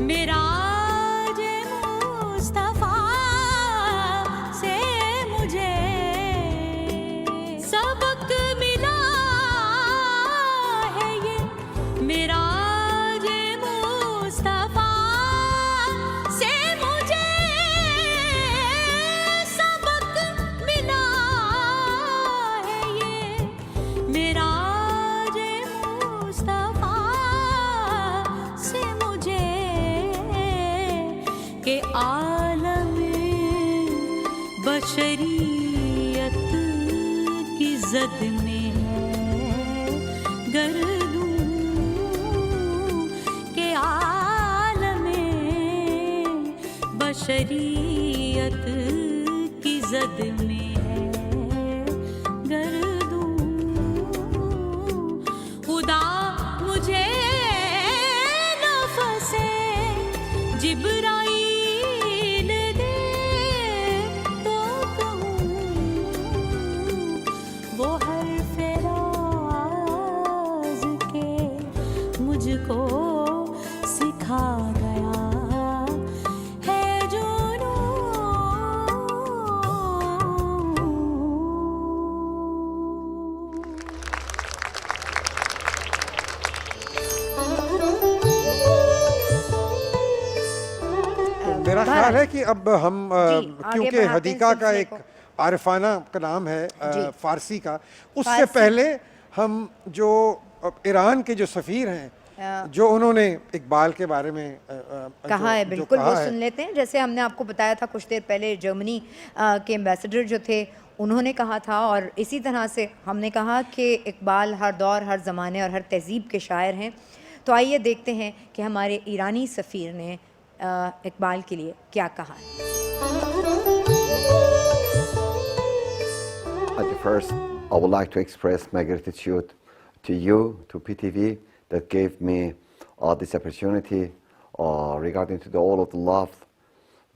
मिराज मुस्तफा से मुझे। सबक मिला है ये मिराज मुस्तफा से मुझे। सबक मिला है ये मिराज मुस्तफा से मुझे के आलम बशरियत की जद में है गर्दूं। के आलम बशरियत की जद में है गर्दूं। खुदा मुझे नफ़से जिब्राईल दे तो कहूँ। वो हर फेराज के मुझको सिखा गया है मेरा ख्याल है कि अब हम क्योंकि बढ़ाते हैं हदीका का सिलसिले एक को। आरिफाना का नाम है जी। फारसी का, उससे फारसी। पहले हम जो ईरान के जो सफ़ीर हैं जो उन्होंने इकबाल के बारे में कहा है, बिल्कुल वो सुन लेते हैं। जैसे हमने आपको बताया था कुछ देर पहले जर्मनी के एम्बेसडर जो थे उन्होंने कहा था, और इसी तरह से हमने कहा कि इकबाल हर दौर हर ज़माने और हर तहज़ीब के शायर हैं। तो आइए देखते हैं कि हमारे ईरानी सफ़ीर ने इकबाल के लिए क्या कहा है। At first, I would like to express my gratitude to you, to PTV, that gave me this opportunity regarding to all of the love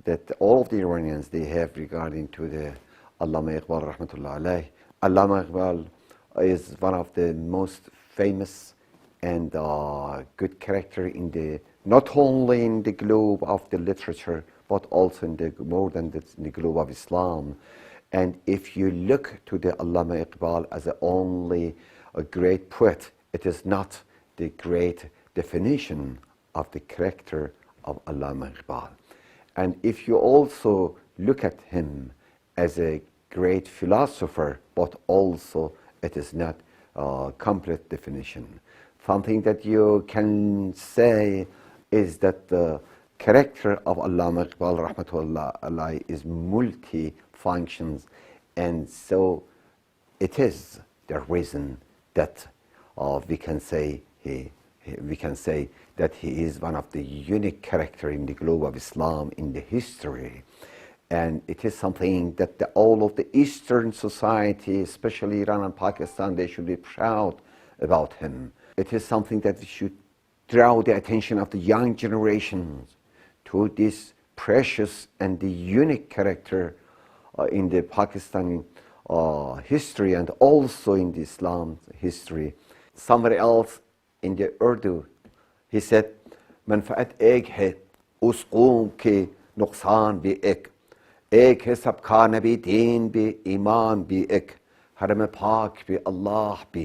that all of the Iranians they have regarding to the Allama Iqbal rahmatullah alayh. Allama Iqbal is one of the most famous and good character in the not only in the globe of the literature but also in the more than the globe of Islam. And if you look to the Allama Iqbal as only a great poet, it is not the great definition of the character of Allama Iqbal. And if you also look at him as a great philosopher, but also it is not a complete definition. Something that you can say is that the character of Allama Iqbal rahmatullah alayhi is multi-functions, and so it is the reason that we can say that he is one of the unique character in the globe of Islam in the history. And it is something that all of the Eastern society, especially Iran and Pakistan, they should be proud about him. It is something that we should draw the attention of the young generations to this precious and the unique character in the Pakistani history and also in the Islam history. Somewhere else in the Urdu, he said, "Manfaat ek hai, us qoom ke nuqsaan bhi ek. एक है सबका नबी दीन भी ईमान भी एक हरम पाक भी अल्लाह भी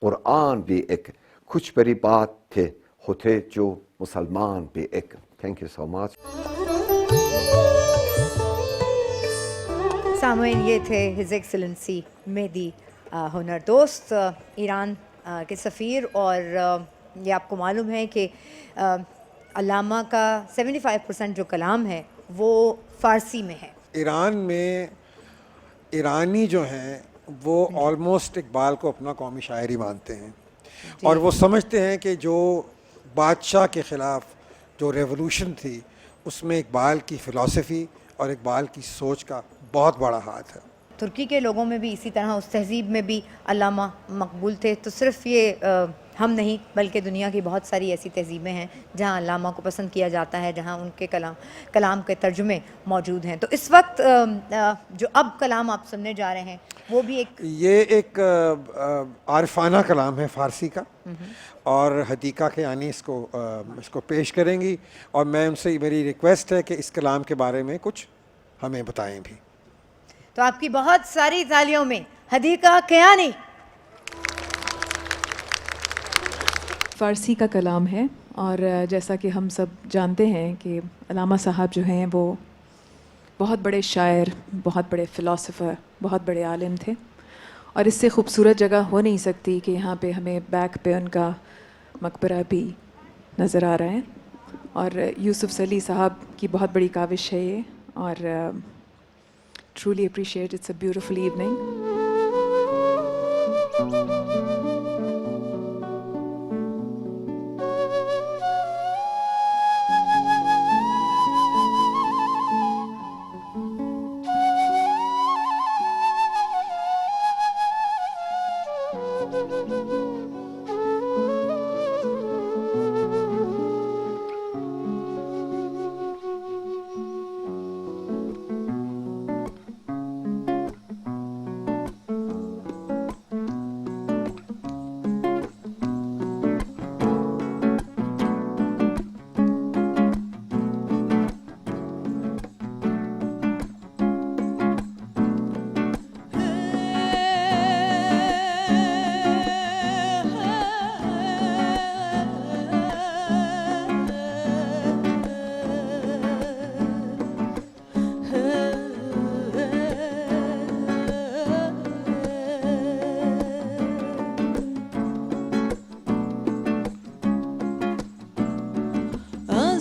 कुरान भी एक कुछ बड़ी बात थे होते जो मुसलमान भी एक." Thank you so much. सामईन, ये थे हिज एक्सेलेंसी मेहदी हुनर दोस्त, ईरान के सफ़ीर। और ये आपको मालूम है कि अल्लामा का 75% जो कलाम है वो फ़ारसी में है। ईरान में ईरानी जो हैं वो ऑलमोस्ट इकबाल को अपना कौमी शायर ही मानते हैं, और वो समझते हैं कि जो बादशाह के ख़िलाफ़ जो रेवोल्यूशन थी उसमें इकबाल की फ़िलॉसफी और इकबाल की सोच का बहुत बड़ा हाथ है। तुर्की के लोगों में भी इसी तरह, उस तहज़ीब में भी अल्लामा मकबूल थे। तो सिर्फ़ ये हम नहीं बल्कि दुनिया की बहुत सारी ऐसी तहज़ीबें हैं जहाँ अल्लामा को पसंद किया जाता है, जहाँ उनके कलाम के तर्जुमे मौजूद हैं। तो इस वक्त जो अब कलाम आप सुनने जा रहे हैं वो भी एक आरफाना कलाम है फ़ारसी का, और हदीका के यानी इसको पेश करेंगी, और मैं उनसे मेरी रिक्वेस्ट है कि इस कलाम के बारे में कुछ हमें बताएं भी। तो आपकी बहुत सारी तालियों में हदीका कयानी। फ़ारसी का कलाम है, और जैसा कि हम सब जानते हैं कि अल्लामा साहब जो हैं वो बहुत बड़े शायर, बहुत बड़े फ़िलासफ़र, बहुत बड़े आलिम थे, और इससे ख़ूबसूरत जगह हो नहीं सकती कि यहाँ पे हमें बैक पे उनका मकबरा भी नज़र आ रहा है। और यूसुफ सली साहब की बहुत बड़ी काविश है ये, और truly appreciate it's a beautiful evening.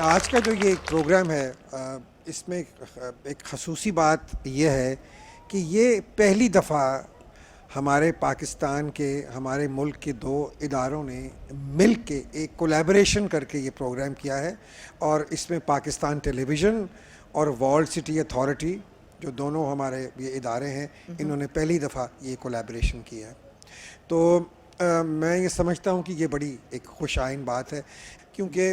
आज का जो ये प्रोग्राम है इसमें एक खसूसी बात यह है कि ये पहली दफ़ा हमारे पाकिस्तान के हमारे मुल्क के दो इदारों ने मिल के एक कोलैबोरेशन करके ये प्रोग्राम किया है और इसमें पाकिस्तान टेलीविज़न और वर्ल्ड सिटी अथॉरिटी जो दोनों हमारे ये इदारे हैं इन्होंने पहली दफ़ा ये कोलैबोरेशन किया है। तो मैं ये समझता हूँ कि ये बड़ी एक खुशाइन बात है क्योंकि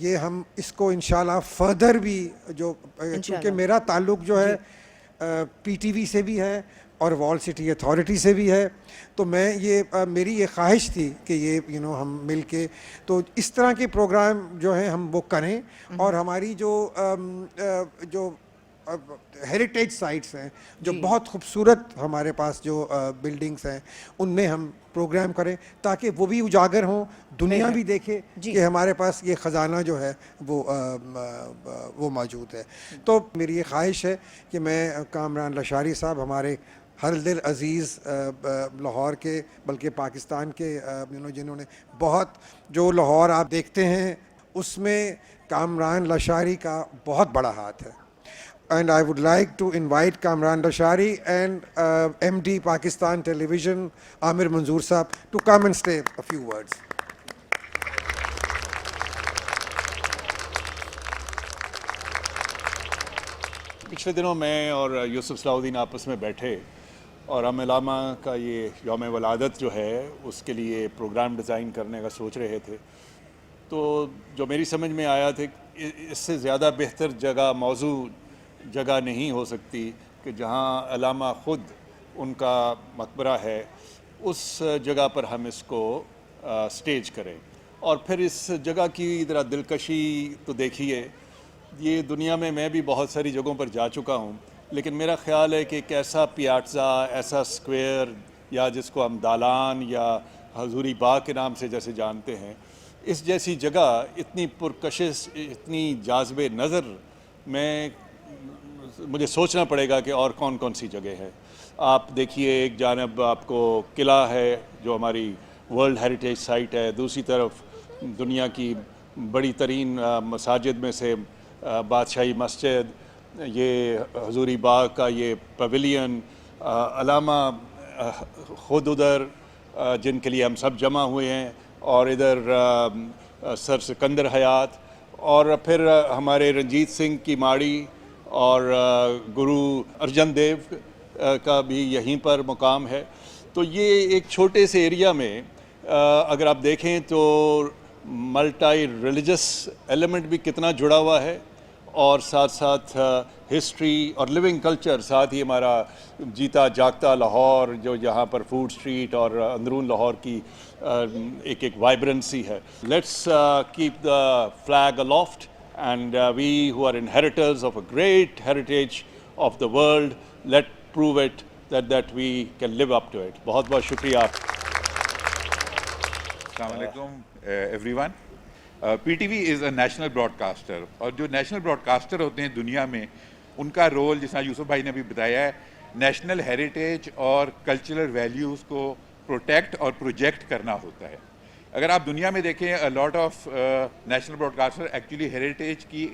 ये हम इसको इंशाल्लाह फर्दर भी जो क्योंकि मेरा ताल्लुक़ जो है पीटीवी से भी है और वर्ल्ड सिटी अथॉरिटी से भी है तो मैं ये मेरी ये ख्वाहिश थी कि ये हम मिल के तो इस तरह के प्रोग्राम जो हैं हम वो करें और हमारी जो हेरिटेज साइट्स हैं जो बहुत खूबसूरत हमारे पास जो बिल्डिंग्स हैं उनमें हम प्रोग्राम करें ताकि वो भी उजागर हों दुनिया भी देखे कि हमारे पास ये ख़जाना जो है वो मौजूद है। तो मेरी ये ख्वाहिश है कि मैं कामरान लशारी साहब हमारे हर दिल अज़ीज़ लाहौर के बल्कि पाकिस्तान के जिन्होंने बहुत जो लाहौर आप देखते हैं उसमें कामरान लशारी का बहुत बड़ा हाथ है। And I would like to invite Kamran Lashari and MD Pakistan Television Amir Manzoor Saab to come and say a few words. पिछले दिनों मैं और यूसुफ सलाउद्दीन आपस में बैठे और हम अलामा का ये यौम वलादत जो है उसके लिए प्रोग्राम डिज़ाइन करने का सोच रहे थे। तो जो मेरी समझ में आया था इससे ज़्यादा बेहतर मौजू जगह नहीं हो सकती कि जहाँ अलामा ख़ुद उनका मकबरा है उस जगह पर हम इसको स्टेज करें। और फिर इस जगह की ज़रा दिलकशी तो देखिए, ये दुनिया में मैं भी बहुत सारी जगहों पर जा चुका हूँ, लेकिन मेरा ख़्याल है कि एक ऐसा पियाज़ा, ऐसा स्क्वायर या जिसको हम दालान या हजूरी बाग के नाम से जैसे जानते हैं, इस जैसी जगह इतनी पुरकशिश, इतनी जाज़बे नज़र मुझे सोचना पड़ेगा कि और कौन कौन सी जगह है। आप देखिए, एक जानब आपको किला है जो हमारी वर्ल्ड हेरिटेज साइट है, दूसरी तरफ दुनिया की बड़ी तरीन मसाजिद में से बादशाही मस्जिद, ये हजूरी बाग का ये पवेलियन, अलामा ख़ुद उधर जिनके लिए हम सब जमा हुए हैं, और इधर सर सिकंदर हयात, और फिर हमारे रंजीत सिंह की माड़ी और गुरु अर्जन देव का भी यहीं पर मुकाम है। तो ये एक छोटे से एरिया में अगर आप देखें तो मल्टी रिलीजियस एलिमेंट भी कितना जुड़ा हुआ है, और साथ साथ हिस्ट्री और लिविंग कल्चर, साथ ही हमारा जीता जागता लाहौर जो यहाँ पर फूड स्ट्रीट और अंदरून लाहौर की एक एक वाइब्रेंसी है। Let's keep the flag aloft and we who are inheritors of a great heritage of the world, let prove it that we can live up to it. बहुत बहुत शुक्रिया। अस्सलाम वालेकुम everyone. PTV is a national broadcaster, और जो national broadcaster होते हैं दुनिया में, उनका रोल जिस तरह यूसुफ भाई ने भी बताया है, नेशनल हेरिटेज और कल्चरल वैल्यूज़ को प्रोटेक्ट और प्रोजेक्ट करना होता है। अगर आप दुनिया में देखें, a lot of national broadcaster actually heritage की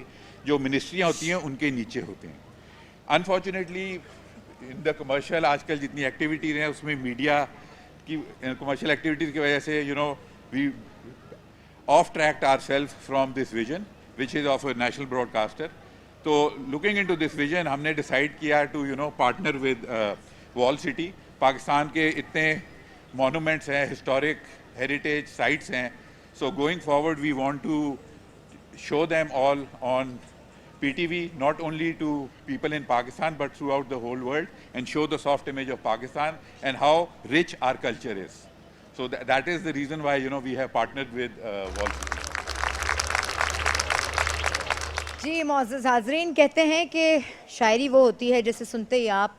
जो मिनिस्ट्रियाँ होती हैं उनके नीचे होते हैं। अनफॉर्चुनेटली इन द कमर्शियल आजकल जितनी एक्टिविटीज़ हैं उसमें मीडिया की कमर्शियल एक्टिविटीज़ की वजह से we off tracked ourselves from this vision which is of a national broadcaster. So looking into this vision, हमने decide किया to partner with wall city. Pakistan के इतने monuments हैं, historic heritage sites हैं, so going forward we want to show them all on PTV, not only to people in Pakistan but throughout the whole world, and show the soft image of Pakistan and how rich our culture is. So that is the reason why we have partnered with Wall Street. जी मोअज़्ज़ज़ हाज़रीन, कहते हैं कि शायरी वो होती है जिसे सुनते ही आप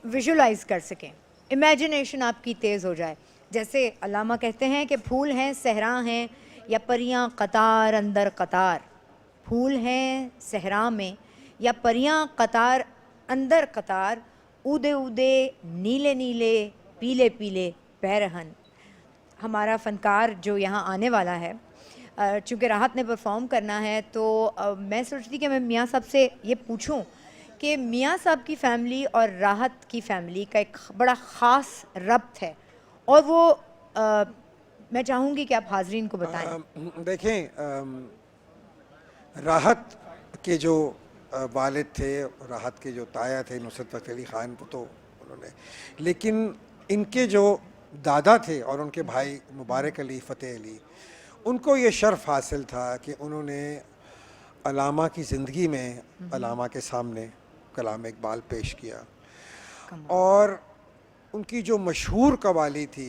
visualise कर सकें, इमेजिनेशन आपकी तेज़ हो जाए। जैसे अल्लामा कहते हैं कि फूल हैं सहरा हैं या परियां कतार अंदर कतार, फूल हैं सहरा में या परियां कतार अंदर कतार, ऊदे ऊदे नीले नीले पीले पीले पैरहन। हमारा फ़नकार जो यहाँ आने वाला है, चूँकि राहत ने परफॉर्म करना है, तो मैं सोचती कि मैं मियाँ साहब से ये पूछूं कि मियाँ साहब की फ़ैमिली और राहत की फ़ैमिली का एक बड़ा ख़ास रब्त है, और वो मैं चाहूँगी कि आप हाज़रीन को बताएं। देखें, राहत के जो वालिद थे, राहत के जो ताया थे नुसरत फ़तेह अली ख़ान, तो उन्होंने, लेकिन इनके जो दादा थे और उनके भाई मुबारक अली फ़तेह अली, उनको ये शर्फ़ हासिल था कि उन्होंने अलामा की ज़िंदगी में अलामा के सामने कलाम इकबाल पेश किया, और उनकी जो मशहूर कवाली थी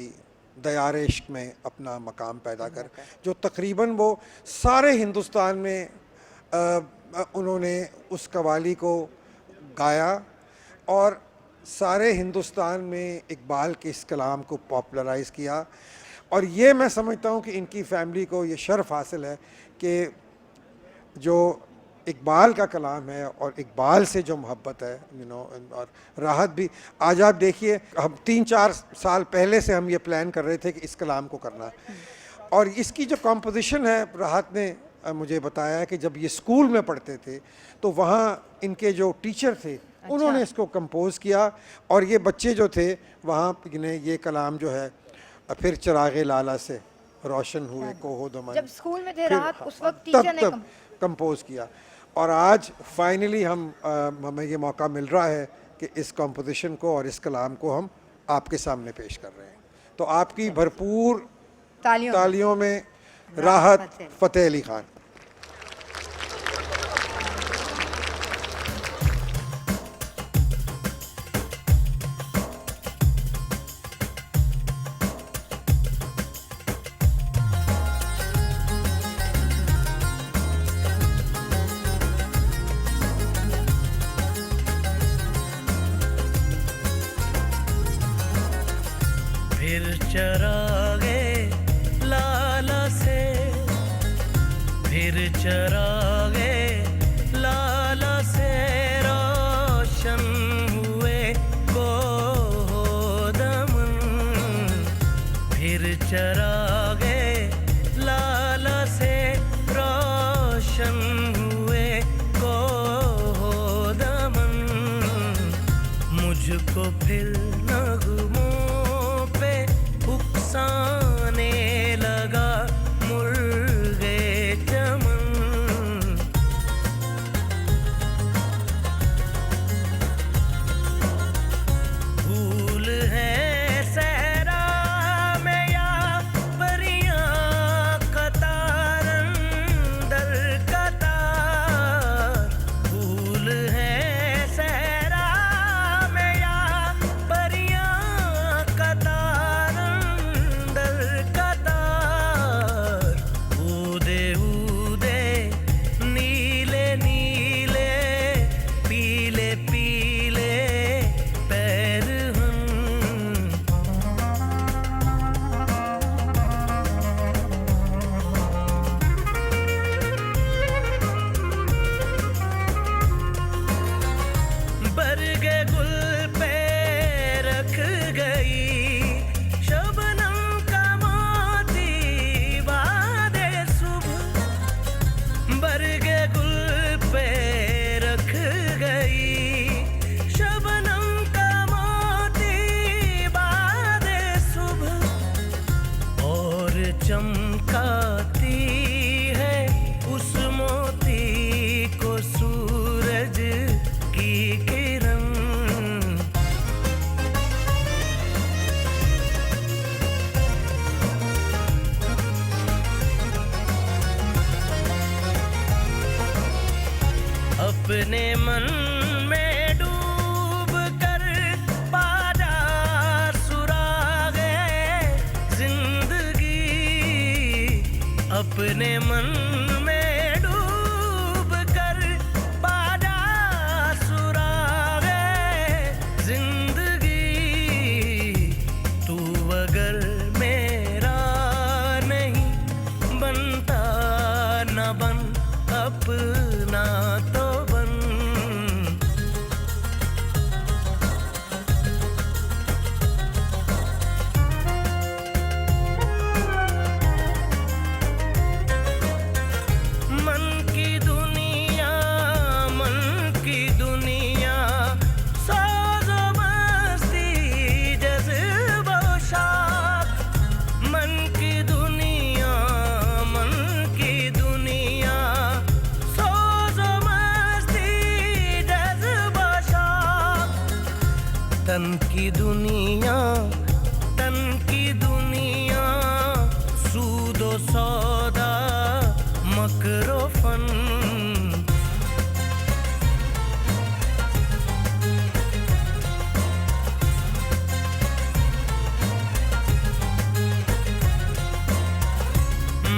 दयार इश्क में अपना मकाम पैदा कर, जो तकरीबन वो सारे हिंदुस्तान में उन्होंने उस कवाली को गाया, और सारे हिंदुस्तान में इकबाल के इस कलाम को पॉपुलराइज़ किया। और ये मैं समझता हूँ कि इनकी फ़ैमिली को ये शर्फ़ हासिल है कि जो इकबाल का कलाम है और इकबाल से जो मोहब्बत है, और राहत भी, आज आप देखिए, हम 3-4 साल पहले से हम ये प्लान कर रहे थे कि इस कलाम को करना, और इसकी जो कॉम्पोजिशन है, राहत ने मुझे बताया कि जब ये स्कूल में पढ़ते थे तो वहाँ इनके जो टीचर थे उन्होंने इसको कंपोज़ किया, और ये बच्चे जो थे वहाँ इन्हें ये कलाम जो है फिर चिरागे लाला से रोशन हुए कोहो दमन, जब स्कूल में थे राहत, उस वक्त टीचर ने कंपोज़ किया। और आज फाइनली हमें ये मौका मिल रहा है कि इस कंपोजिशन को और इस कलाम को हम आपके सामने पेश कर रहे हैं। तो आपकी भरपूर तालियों में राहत फ़तेह अली खान। फिर चरागे लाला से, फिर चरागे लाला से रोशन हुए को दमन, फिर चरागे लाला से रोशन हुए को दमन, मुझको फिर नगमों पे उकसाने लगा मुर्गे चमन, फूल है सहरा में या परियां कतार अंदर कतार, फूल है सहरा में या परियां कतार अंदर कतार, ऊदे ऊदे नीले नीले पीले पीले पैर हम, बरगे गुल पे रख गई शबनम का मोती वादे सुबह, बरगे गुल पे रख गई शबनम का मोती वादे सुबह, और चमकाती है उस मोती को सूरज की किरण, अपने मन में डूब कर पाजा सुरागे जिंदगी, अपने मन में डूब कर पाजा सुरागे जिंदगी, तू अगर मेरा नहीं बनता न बन अपना तो बन, मन की दुनिया साज़ो मस्ती जज़्बो शाख, मन की दुनिया साज़ो मस्ती जज़्बो शाख, तन की दुनिया सूदो सौदा मकरो फन,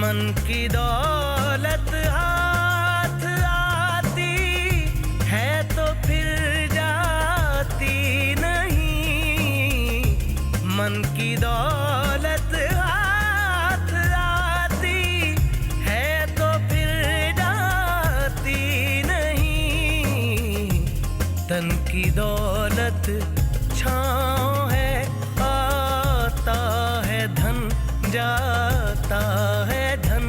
मन की दौलत हाथ आती है तो फिर जाती नहीं, मन की दौलत हाथ आती है तो फिर जाती नहीं, तन की दौलत छाँव है आता है धन जाता है धन,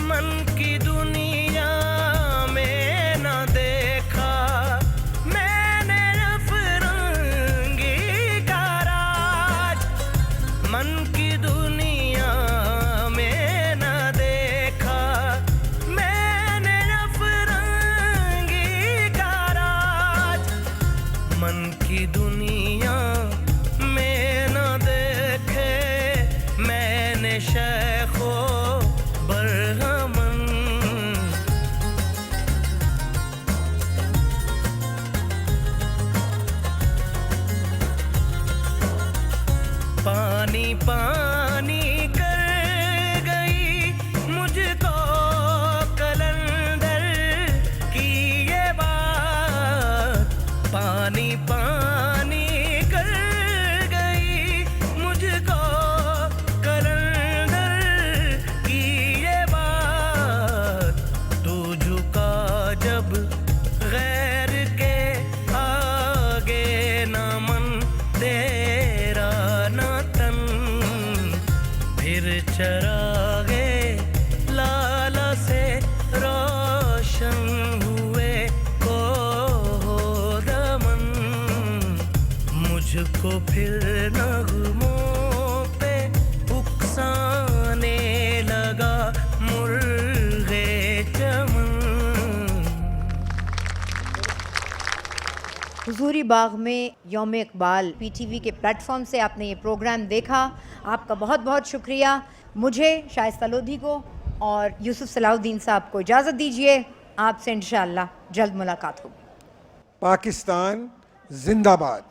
मन की दुनिया में न देखा मैंने मन की दुनिया में न देखे मैंने शेखो बरहमन। पानी पानी कर गई मुझको कलंदर की ये बात। पानी पानी कर गई मुझको कलंदर की ये बात। तू झुका जब गैर के आगे न मन तेरा न तन। फिर चरागे लाला से रोशन हुए को दमन। मुझको फिर नगमों पे उकसाने लगा मुर्गे चमन। हुजूरी बाग में यौम इकबाल पीटीवी के प्लेटफॉर्म से आपने ये प्रोग्राम देखा, आपका बहुत बहुत शुक्रिया। मुझे शाइस्ता लोधी को और यूसुफ सलाहुद्दीन साहब को इजाज़त दीजिए। आपसे इंशाअल्लाह जल्द मुलाकात होगी। पाकिस्तान जिंदाबाद।